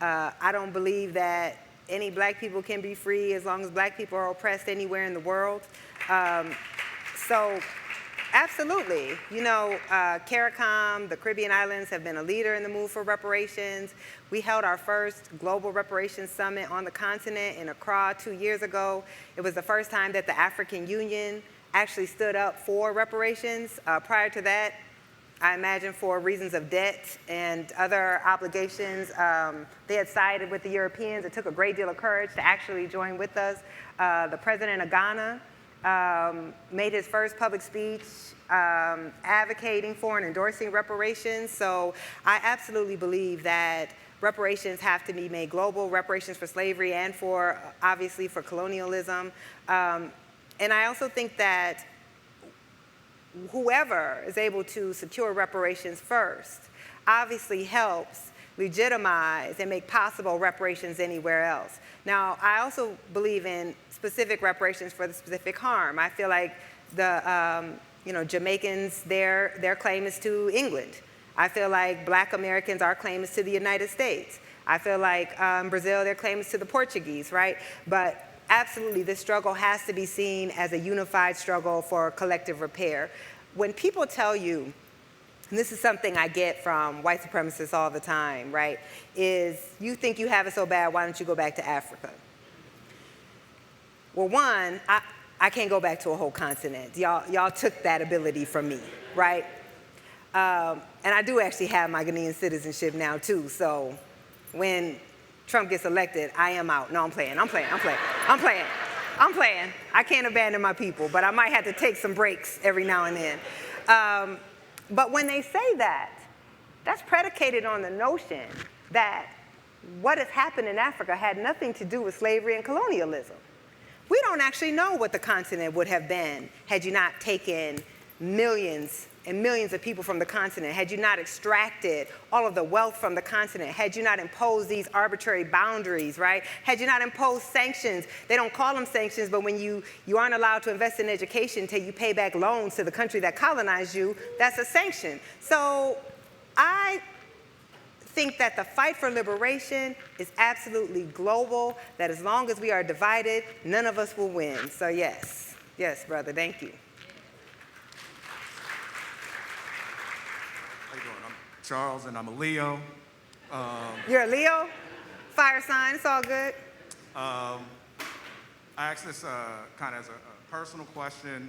don't believe that any black people can be free as long as black people are oppressed anywhere in the world. So absolutely, you know, CARICOM, the Caribbean islands have been a leader in the move for reparations. We held our first global reparations summit on the continent in Accra 2 years ago. It was the first time that the African Union actually stood up for reparations. Prior to that, I imagine for reasons of debt and other obligations, they had sided with the Europeans. It took a great deal of courage to actually join with us. The president of Ghana made his first public speech advocating for and endorsing reparations. So I absolutely believe that reparations have to be made global, reparations for slavery and for, obviously, for colonialism. And I also think that whoever is able to secure reparations first obviously helps legitimize and make possible reparations anywhere else. Now, I also believe in specific reparations for the specific harm. I feel like the Jamaicans, their claim is to England. I feel like black Americans, our claim is to the United States. I feel like Brazil, their claim is to the Portuguese, right? But absolutely, this struggle has to be seen as a unified struggle for collective repair. When people tell you, and this is something I get from white supremacists all the time, right, is you think you have it so bad, why don't you go back to Africa? Well, one, I can't go back to a whole continent. Y'all took that ability from me, right? And I do actually have my Ghanaian citizenship now, too. So when Trump gets elected, I am out. No, I'm playing. I can't abandon my people, but I might have to take some breaks every now and then. But when they say that, that's predicated on the notion that what has happened in Africa had nothing to do with slavery and colonialism. We don't actually know what the continent would have been had you not taken millions and millions of people from the continent, had you not extracted all of the wealth from the continent, had you not imposed these arbitrary boundaries, right? Had you not imposed sanctions. They don't call them sanctions, but when you aren't allowed to invest in education until you pay back loans to the country that colonized you, that's a sanction. So I think that the fight for liberation is absolutely global, that as long as we are divided, none of us will win. So yes, brother, thank you. Charles, and I'm a Leo. You're a Leo? Fire sign, it's all good. I ask this kind of as a personal question.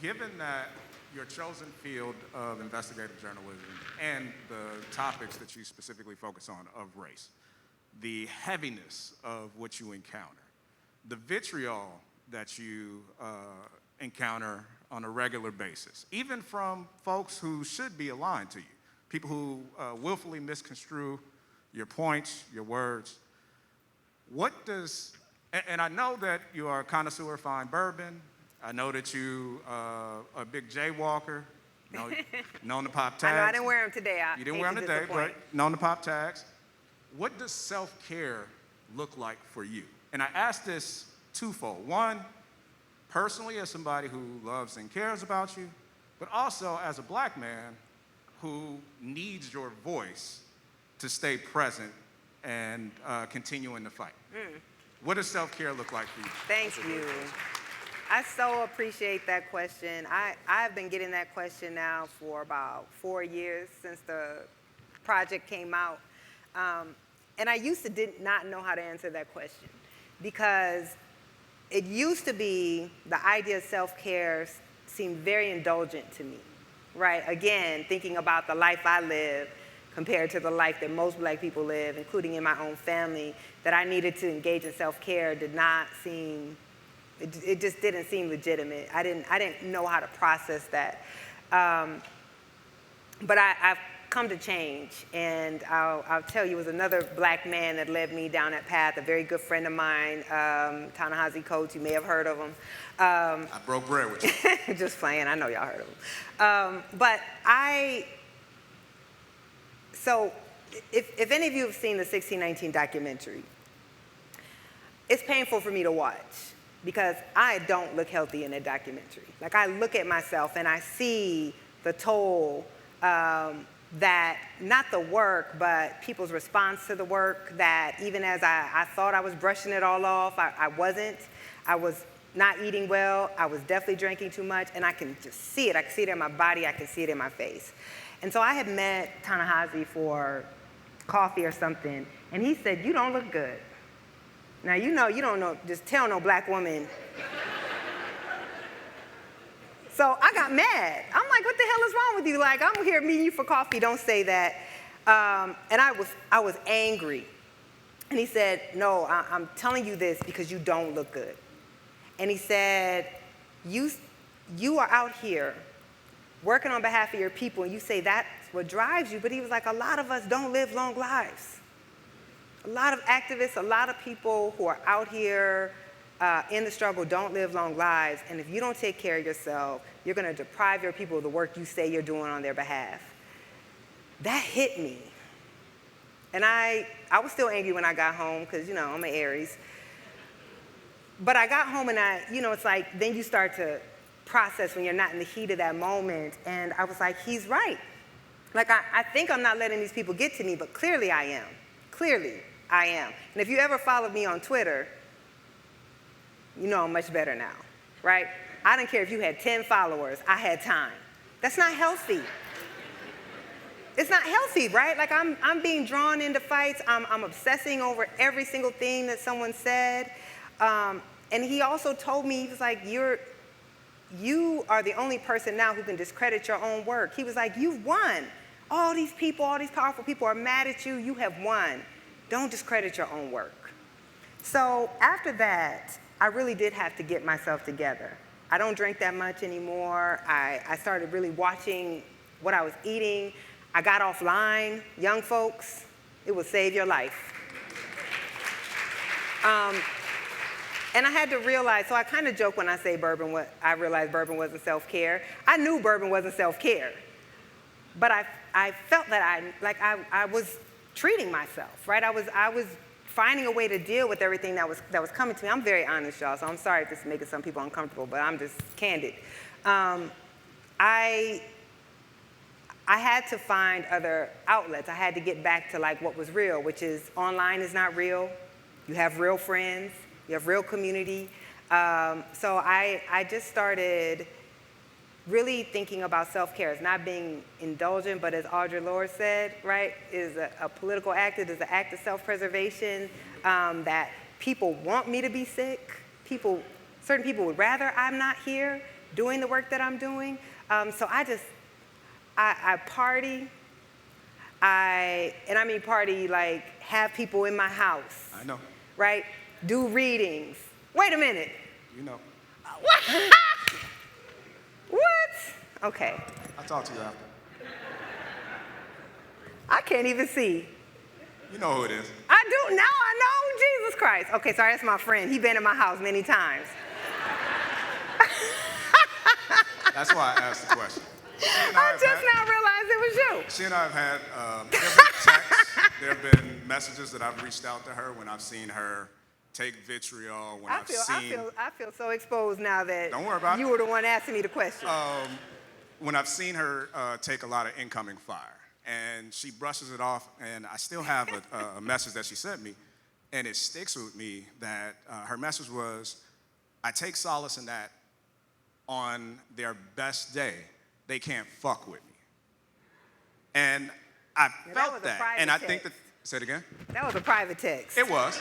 Given that your chosen field of investigative journalism and the topics that you specifically focus on of race, the heaviness of what you encounter, the vitriol that you encounter on a regular basis, even from folks who should be aligned to you, people who willfully misconstrue your points, your words. What does, and I know that you are a connoisseur of fine bourbon. I know that you are a big jaywalker, known to pop tags. I know I didn't wear them today. You didn't wear them today, but known to pop tags. What does self-care look like for you? And I ask this twofold. One, personally as somebody who loves and cares about you, but also as a black man who needs your voice to stay present and continue in the fight. What does self-care look like for you? Thank you. I so appreciate that question. I've been getting that question now for about 4 years since the project came out. And I used to did not know how to answer that question because it used to be the idea of self-care seemed very indulgent to me, right? Again, thinking about the life I live compared to the life that most black people live, including in my own family, that I needed to engage in self-care did not seem, it just didn't seem legitimate. I didn't know how to process that. But I've come to change, and I'll tell you, it was another black man that led me down that path, a very good friend of mine, Ta-Nehisi Coates, you may have heard of him. I broke bread with you. Just playing, I know y'all heard of him. So if any of you have seen the 1619 documentary, it's painful for me to watch because I don't look healthy in that documentary. Like, I look at myself and I see the toll that, not the work, but people's response to the work, that even as I thought I was brushing it all off, I wasn't. I was not eating well, I was definitely drinking too much, and I can just see it. I can see it in my body, I can see it in my face. And so I had met Ta-Nehisi for coffee or something, and he said, "You don't look good." Now, you don't know, just tell no black woman. So I got mad. I'm like, what the hell is wrong with you? Like, I'm here meeting you for coffee, don't say that. And I was angry. And he said, "No, I'm telling you this because you don't look good." And he said, you are out here working on behalf of your people, and you say that's what drives you. But he was like, a lot of us don't live long lives. A lot of activists, a lot of people who are out here in the struggle don't live long lives. And if you don't take care of yourself, you're going to deprive your people of the work you say you're doing on their behalf. That hit me. And I was still angry when I got home because, I'm an Aries. But I got home and it's like, then you start to process when you're not in the heat of that moment. And I was like, he's right. Like, I think I'm not letting these people get to me, but clearly I am. Clearly I am. And if you ever followed me on Twitter, you know I'm much better now, right? I didn't care if you had 10 followers, I had time. That's not healthy. It's not healthy, right? Like, I'm being drawn into fights, I'm obsessing over every single thing that someone said. And he also told me, he was like, you are the only person now who can discredit your own work. He was like, you've won. All these people, all these powerful people are mad at you, you have won. Don't discredit your own work. So after that, I really did have to get myself together. I don't drink that much anymore. I started really watching what I was eating. I got offline. Young folks, it will save your life. And I had to realize, so I kind of joke when I say I realized bourbon wasn't self-care. I knew bourbon wasn't self-care. But I felt that I was treating myself, right? I was finding a way to deal with everything that was coming to me. I'm very honest, y'all, so I'm sorry if this is making some people uncomfortable, but I'm just candid. I had to find other outlets. I had to get back to like what was real, which is online is not real. You have real friends. You have real community. So I just started really thinking about self-care as not being indulgent, but as Audre Lorde said, right, is a political act. It is an act of self-preservation, that people want me to be sick. Certain people would rather I'm not here doing the work that I'm doing. So I party. And I mean party, like have people in my house. I know. Right? Do readings. Wait a minute. You know. What? What? Okay. I'll talk to you after. I can't even see. You know who it is. I do. Now I know. Jesus Christ. Okay, sorry, that's my friend. He's been in my house many times. That's why I asked the question. I just now realized it was you. She and I have had different texts. There have been messages that I've reached out to her when I've seen her take vitriol when I feel so exposed now that Don't worry about you it. were the one asking me the question. When I've seen her take a lot of incoming fire, and she brushes it off, and I still have a message that she sent me, and it sticks with me that her message was, I take solace in that on their best day, they can't fuck with me. And I felt was a that, private and I think that, text. say it again? That was a private text. It was.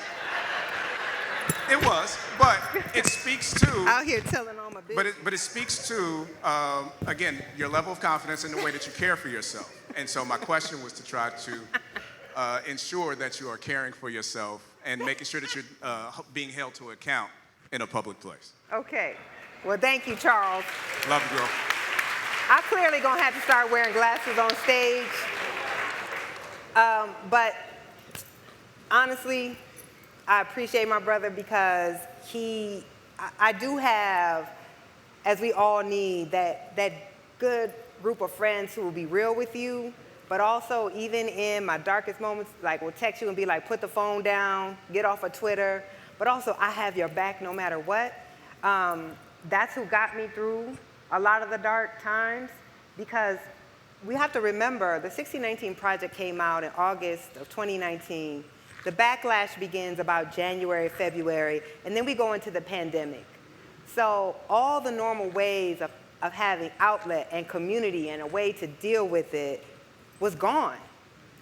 It was, but it speaks to. Out here telling all my business. But it speaks to, again, your level of confidence and the way that you care for yourself. And so my question was to try to ensure that you are caring for yourself and making sure that you're being held to account in a public place. Okay. Well, thank you, Charles. Love you, girl. I'm clearly going to have to start wearing glasses on stage. But honestly, I appreciate my brother because I do have, as we all need, that good group of friends who will be real with you, but also even in my darkest moments, like will text you and be like, put the phone down, get off of Twitter, but also I have your back no matter what. That's who got me through a lot of the dark times, because we have to remember the 1619 Project came out in August of 2019. The backlash begins about January, February, and then we go into the pandemic. So all the normal ways of having outlet and community and a way to deal with it was gone.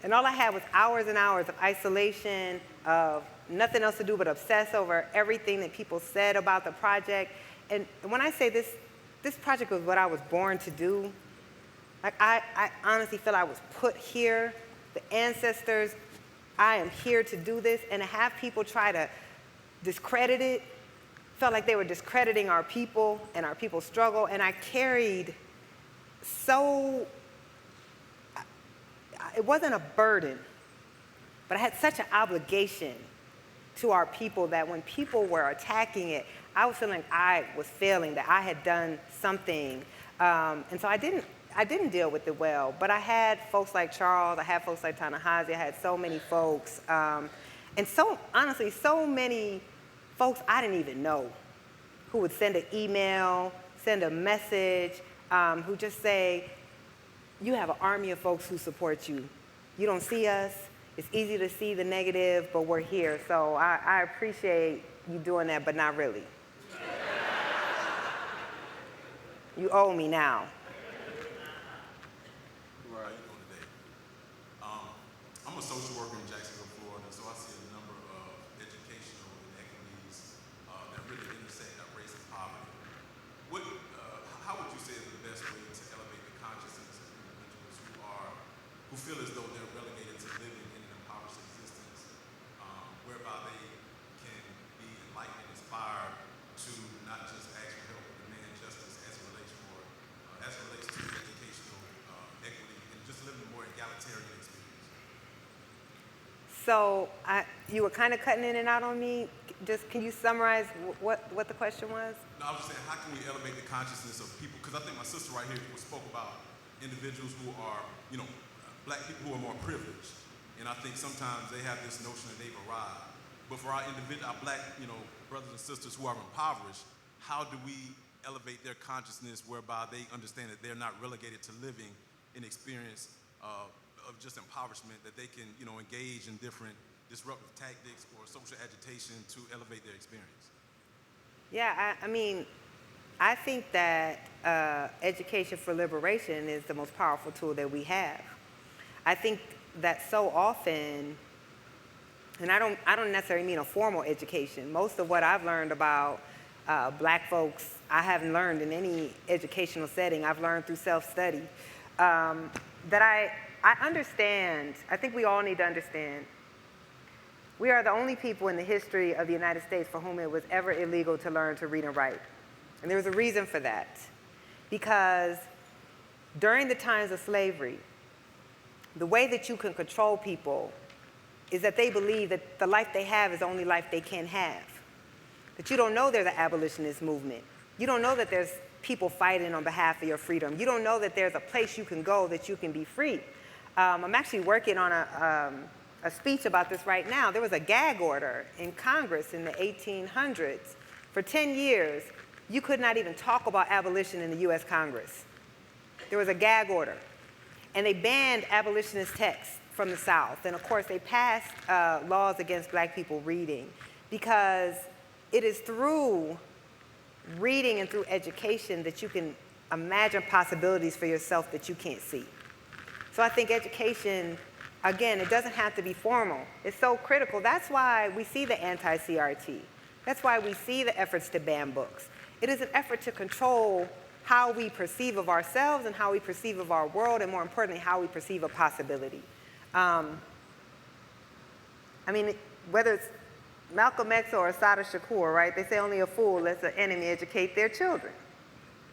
And all I had was hours and hours of isolation, of nothing else to do but obsess over everything that people said about the project. And when I say this project was what I was born to do. Like I honestly feel I was put here. The ancestors, I am here to do this, and to have people try to discredit it, felt like they were discrediting our people and our people's struggle, and I carried it wasn't a burden, but I had such an obligation to our people that when people were attacking it, I was feeling I was failing, that I had done something, and so I didn't deal with it well, but I had folks like Charles, I had folks like Ta-Nehisi, I had so many folks, and so, honestly, so many folks I didn't even know who would send an email, send a message, who just say, you have an army of folks who support you. You don't see us, it's easy to see the negative, but we're here. So I appreciate you doing that, but not really. You owe me now. How you doing today? I'm a social worker in Jacksonville, Florida, so I see a number of educational inequities that really intersect race and poverty. How would you say is the best way to elevate the consciousness of individuals who feel as though they're relegated to living in an impoverished existence, whereby they can be enlightened and inspired to not just ask for help, but demand justice as it relates to educational equity and just living a more egalitarian experience? So you were kind of cutting in and out on me. Just can you summarize what the question was? No, I was just saying, how can we elevate the consciousness of people? Because I think my sister right here spoke about individuals who are, black people who are more privileged. And I think sometimes they have this notion that they've arrived. But for our black, brothers and sisters who are impoverished, how do we elevate their consciousness whereby they understand that they're not relegated to living an experience of just impoverishment, that they can, engage in different disruptive tactics or social agitation to elevate their experience? Yeah, I think that education for liberation is the most powerful tool that we have. I think that so often, and I don't necessarily mean a formal education. Most of what I've learned about black folks, I haven't learned in any educational setting. I've learned through self-study. That I understand, I think we all need to understand, we are the only people in the history of the United States for whom it was ever illegal to learn to read and write. And there's a reason for that. Because during the times of slavery, the way that you can control people is that they believe that the life they have is the only life they can have. That you don't know there's an abolitionist movement. You don't know that there's people fighting on behalf of your freedom. You don't know that there's a place you can go that you can be free. I'm actually working on a speech about this right now. There was a gag order in Congress in the 1800s. For 10 years, you could not even talk about abolition in the US Congress. There was a gag order. And they banned abolitionist texts from the South. And of course, they passed laws against black people reading, because it is through reading and through education that you can imagine possibilities for yourself that you can't see. So I think education, again, it doesn't have to be formal. It's so critical. That's why we see the anti-CRT. That's why we see the efforts to ban books. It is an effort to control how we perceive of ourselves and how we perceive of our world, and more importantly, how we perceive a possibility. I mean, whether it's Malcolm X or Assata Shakur, right? They say only a fool lets an enemy educate their children.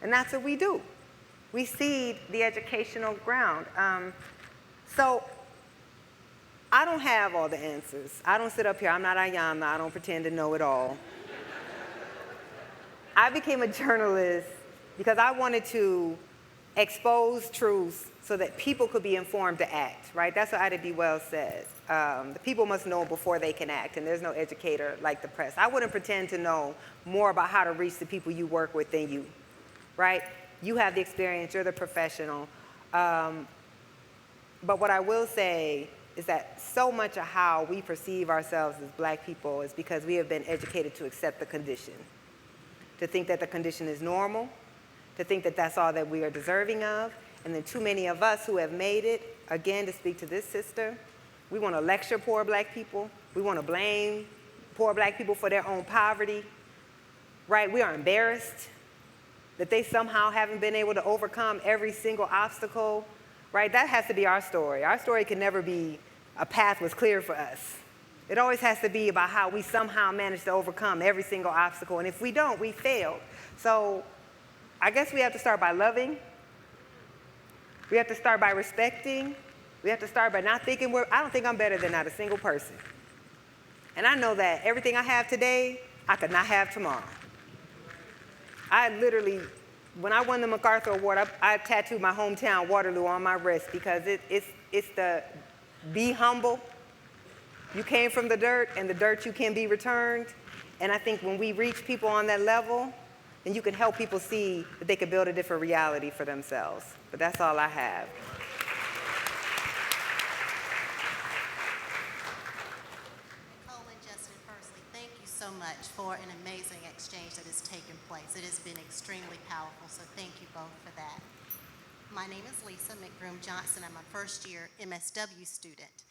And that's what we do. We cede the educational ground. So I don't have all the answers. I don't sit up here. I'm not Ayanna. I don't pretend to know it all. I became a journalist because I wanted to expose truths so that people could be informed to act, right? That's what Ida B. Wells said. The people must know before they can act, and there's no educator like the press. I wouldn't pretend to know more about how to reach the people you work with than you, right? You have the experience, you're the professional. But what I will say is that so much of how we perceive ourselves as black people is because we have been educated to accept the condition, to think that the condition is normal, to think that that's all that we are deserving of. And then too many of us who have made it, again, to speak to this sister, we want to lecture poor black people. We want to blame poor black people for their own poverty, right? We are embarrassed that they somehow haven't been able to overcome every single obstacle, right? That has to be our story. Our story can never be a path was clear for us. It always has to be about how we somehow managed to overcome every single obstacle. And if we don't, we failed. So I guess we have to start by loving. We have to start by respecting. We have to start by not thinking I don't think I'm better than not a single person. And I know that everything I have today, I could not have tomorrow. I literally, when I won the MacArthur Award, I tattooed my hometown, Waterloo, on my wrist, because it's the be humble. You came from the dirt, and the dirt you can be returned. And I think when we reach people on that level, then you can help people see that they can build a different reality for themselves. But that's all I have. Nikole and Justin, firstly, thank you so much for an amazing exchange that has taken place. It has been extremely powerful, so thank you both for that. My name is Lisa McBroom Johnson. I'm a first-year MSW student.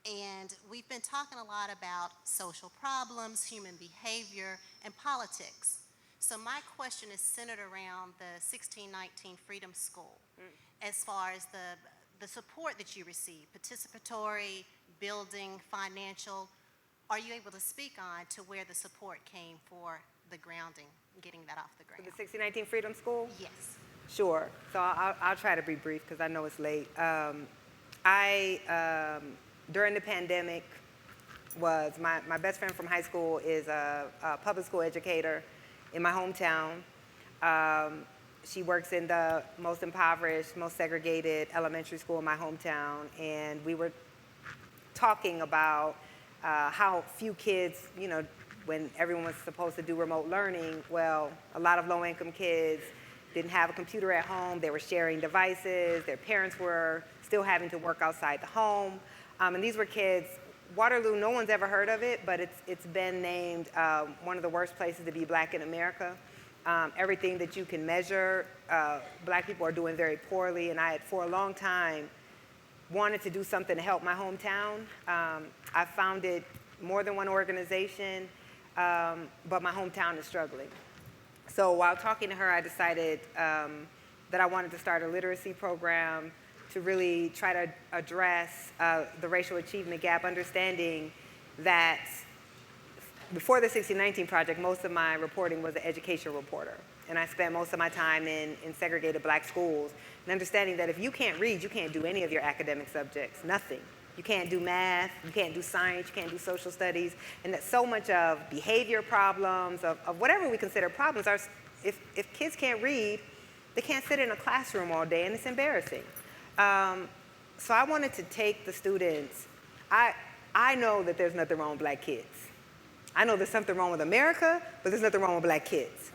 And we've been talking a lot about social problems, human behavior, and politics. So my question is centered around the 1619 Freedom School, as far as the support that you receive, participatory, building, financial. Are you able to speak on to where the support came for the grounding, getting that off the ground? For the 1619 Freedom School? Yes. Sure. So I'll try to be brief because I know it's late. During the pandemic, my best friend from high school is a public school educator in my hometown. She works in the most impoverished, most segregated elementary school in my hometown, and we were talking about how few kids, when everyone was supposed to do remote learning, well, a lot of low-income kids didn't have a computer at home. They were sharing devices. Their parents were still having to work outside the home. And these were kids, Waterloo, no one's ever heard of it, but it's been named one of the worst places to be black in America. Everything that you can measure, black people are doing very poorly, and I had for a long time wanted to do something to help my hometown. I founded more than one organization, but my hometown is struggling. So while talking to her, I decided that I wanted to start a literacy program to really try to address the racial achievement gap, understanding that before the 1619 Project, most of my reporting was an education reporter. And I spent most of my time in segregated black schools, and understanding that if you can't read, you can't do any of your academic subjects, nothing. You can't do math, you can't do science, you can't do social studies, and that so much of behavior problems, of whatever we consider problems, are if kids can't read, they can't sit in a classroom all day, and it's embarrassing. So I wanted to take the students. I know that there's nothing wrong with black kids. I know there's something wrong with America, but there's nothing wrong with black kids.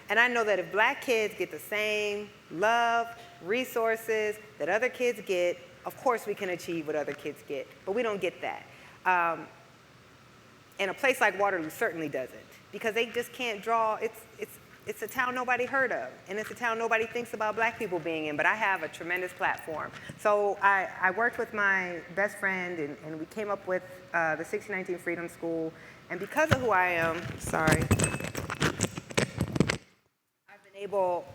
And I know that if black kids get the same love, resources that other kids get, of course we can achieve what other kids get, but we don't get that. And a place like Waterloo certainly doesn't, because they just can't draw, it's a town nobody heard of, and it's a town nobody thinks about black people being in, but I have a tremendous platform. So I worked with my best friend, and we came up with the 1619 Freedom School, and because of who I am, sorry,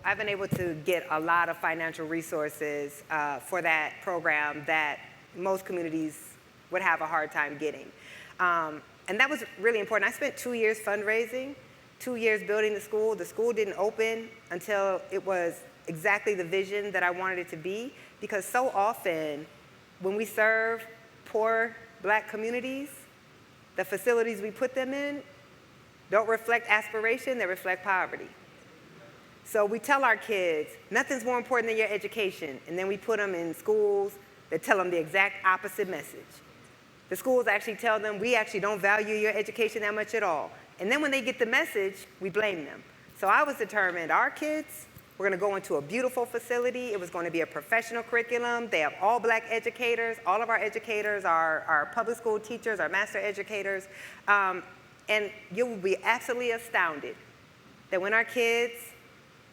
I've been able to get a lot of financial resources for that program that most communities would have a hard time getting. And that was really important. I spent 2 years fundraising, 2 years building the school. The school didn't open until it was exactly the vision that I wanted it to be, because so often when we serve poor black communities, the facilities we put them in don't reflect aspiration, they reflect poverty. So we tell our kids, nothing's more important than your education, and then we put them in schools that tell them the exact opposite message. The schools actually tell them, we actually don't value your education that much at all. And then when they get the message, we blame them. So I was determined, our kids, we're gonna go into a beautiful facility. It was gonna be a professional curriculum. They have all black educators. All of our educators are public school teachers, are master educators. And you will be absolutely astounded that when our kids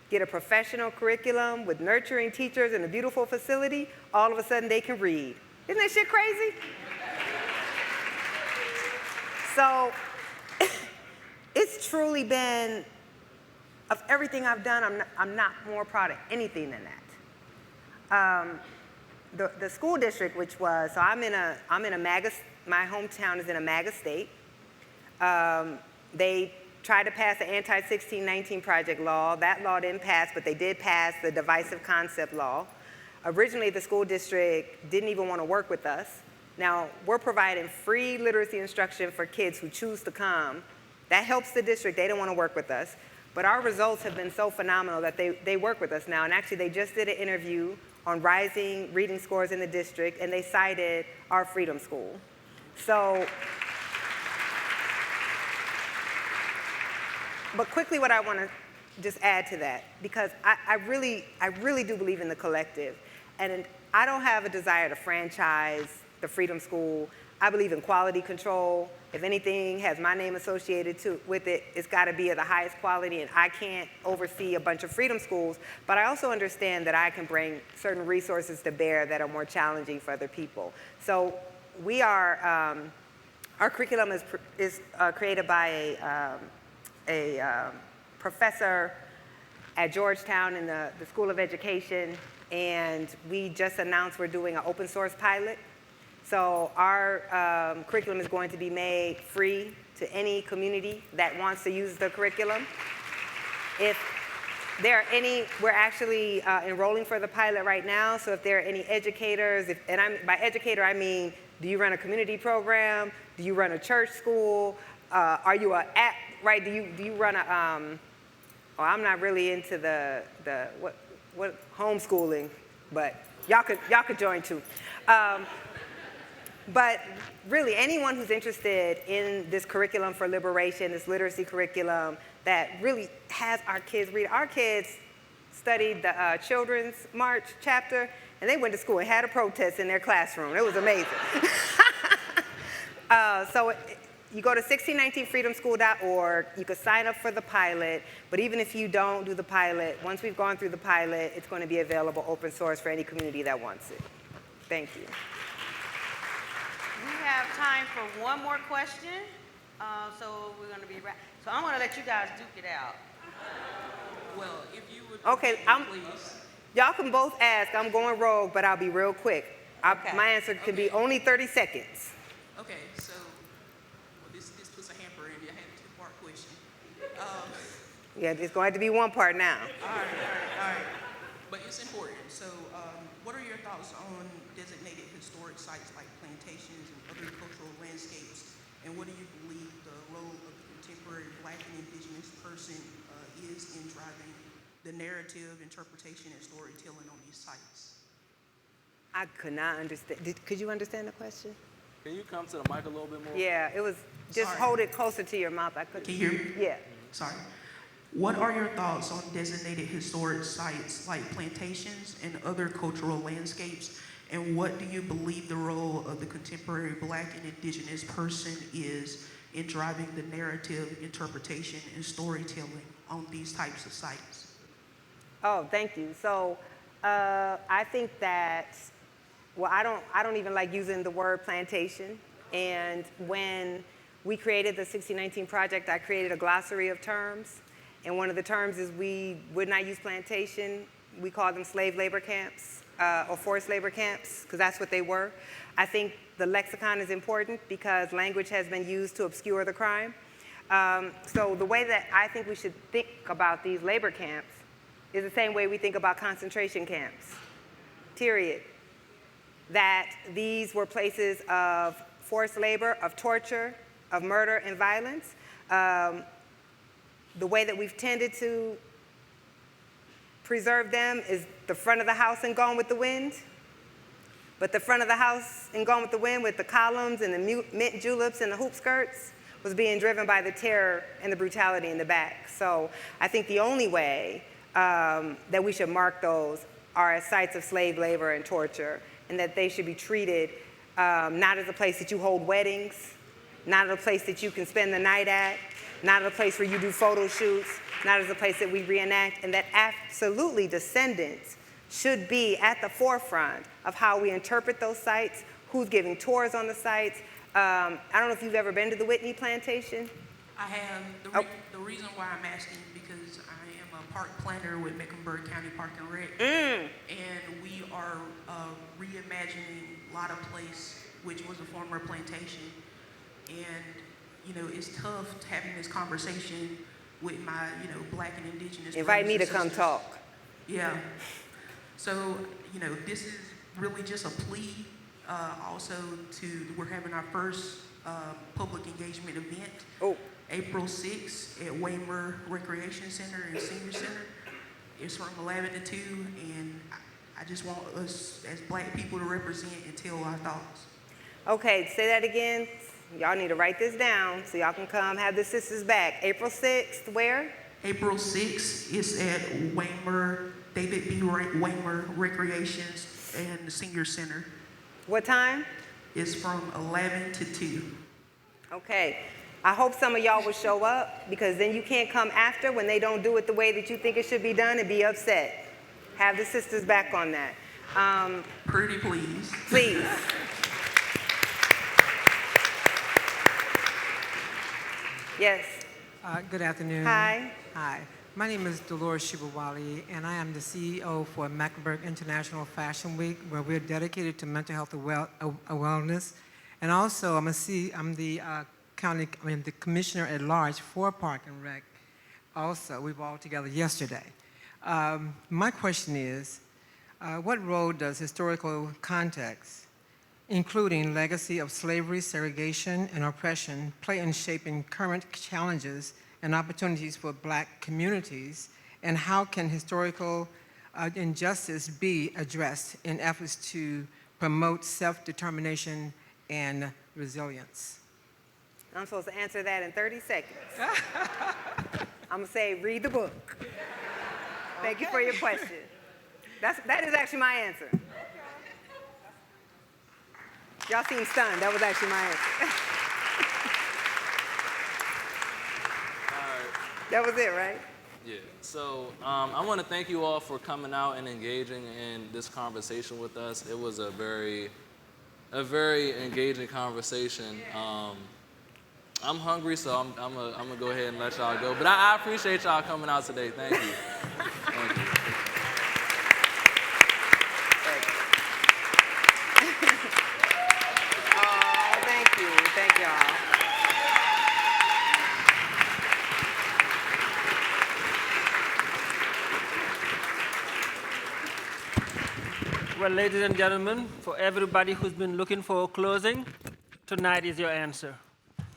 get a professional curriculum with nurturing teachers in a beautiful facility, all of a sudden they can read. Isn't that shit crazy? So it's truly been, of everything I've done, I'm not more proud of anything than that. The school district, which was, so I'm in a MAGA, my hometown is in a MAGA state. They tried to pass the anti-1619 project law. That law didn't pass, but they did pass the divisive concept law. Originally, the school district didn't even want to work with us. Now, we're providing free literacy instruction for kids who choose to come. That helps the district. They don't want to work with us. But our results have been so phenomenal that they work with us now. And actually, they just did an interview on rising reading scores in the district, and they cited our Freedom School. So, but quickly what I want to just add to that, because I really do believe in the collective. And I don't have a desire to franchise the Freedom School. I believe in quality control. If anything has my name associated with it, it's got to be of the highest quality, and I can't oversee a bunch of Freedom Schools, but I also understand that I can bring certain resources to bear that are more challenging for other people. So we are, our curriculum is created by a professor at Georgetown in the School of Education, and we just announced we're doing an open source pilot. So our curriculum is going to be made free to any community that wants to use the curriculum. If there are any, we're actually enrolling for the pilot right now, so if there are any educators, by educator I mean, do you run a community program? Do you run a church school? Are you right, do you run a, oh, I'm not really into the what homeschooling, but y'all could join too. But really, anyone who's interested in this curriculum for liberation, this literacy curriculum that really has our kids read. Our kids studied the Children's March chapter, and they went to school and had a protest in their classroom. It was amazing. So you go to 1619freedomschool.org. You can sign up for the pilot, but even if you don't do the pilot, once we've gone through the pilot, it's going to be available open source for any community that wants it. Thank you. We have time for one more question, so we're going to be so I'm going to let you guys duke it out. Well, if you would, okay, please. Y'all can both ask. I'm going rogue, but I'll be real quick. Okay. My answer can be only 30 seconds. Okay, so this puts a hamper in. I had a two-part question. Yeah, it's going to be one part now. All right. But it's important. So, what are your thoughts on designated historic sites like plantations and other cultural landscapes? And what do you believe the role of the contemporary Black and Indigenous person is in driving the narrative, interpretation, and storytelling on these sites? I could not understand. Could you understand the question? Can you come to the mic a little bit more? Yeah, it was, just Sorry. hold it closer to your mouth. I couldn't. Can you hear me? Yeah. Sorry. What are your thoughts on designated historic sites like plantations and other cultural landscapes? And what do you believe the role of the contemporary Black and Indigenous person is in driving the narrative, interpretation, and storytelling on these types of sites? Oh, thank you. So I think that, well, I don't even like using the word plantation. And when we created the 1619 project, I created a glossary of terms. And one of the terms is we would not use plantation. We call them slave labor camps or forced labor camps, because that's what they were. I think the lexicon is important because language has been used to obscure the crime. So the way that I think we should think about these labor camps is the same way we think about concentration camps, period. That these were places of forced labor, of torture, of murder and violence. The way that we've tended to preserve them is the front of the house in Gone with the Wind. But the front of the house in Gone with the Wind with the columns and the mint juleps and the hoop skirts was being driven by the terror and the brutality in the back. So I think the only way that we should mark those are as sites of slave labor and torture, and that they should be treated not as a place that you hold weddings, not as a place that you can spend the night at, not as a place where you do photo shoots, not as a place that we reenact, and that absolutely descendants should be at the forefront of how we interpret those sites, who's giving tours on the sites. I don't know if you've ever been to the Whitney Plantation. I have. The reason why I'm asking is because I am a park planner with Mecklenburg County Park and Rec, and we are reimagining Lotta Place, which was a former plantation. And it's tough having this conversation with my Black and Indigenous. Invite me to brothers and come sisters. talk. Yeah. So this is really just a plea. Also, we're having our first public engagement event, April 6th at Waymer Recreation Center and Senior Center. It's from 11 to 2, and I just want us as Black people to represent and tell our thoughts. Okay, say that again. Y'all need to write this down so y'all can come have the sisters back. April 6th, where? April 6th is at Waymer, David B. Waymer Recreation and Senior Center. What time? It's from 11 to 2. Okay. I hope some of y'all will show up, because then you can't come after when they don't do it the way that you think it should be done and be upset. Have the sisters back on that. Pretty please. Please. Yes. Good afternoon. Hi. Hi. My name is Dolores Shibawali, and I am the CEO for Mecklenburg International Fashion Week, where we're dedicated to mental health and wellness. And also, I'm the the commissioner at large for Park and Rec. Also, we were all together yesterday. My question is, what role does historical context, including legacy of slavery, segregation, and oppression, play in shaping current challenges and opportunities for Black communities, and how can historical injustice be addressed in efforts to promote self-determination and resilience? I'm supposed to answer that in 30 seconds. I'm gonna say, read the book. Thank you for your question. That is actually my answer. Y'all seem stunned. That was actually my answer. That was it, right? Yeah. So I want to thank you all for coming out and engaging in this conversation with us. It was a very engaging conversation. I'm hungry, so I'm gonna go ahead and let y'all go. But I appreciate y'all coming out today. Thank you. Thank you. Oh, thank you. Thank y'all. Well, ladies and gentlemen, for everybody who's been looking for a closing, tonight is your answer.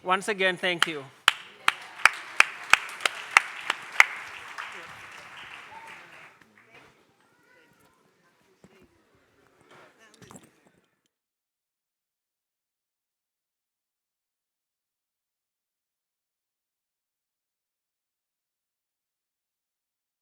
Once again, thank you.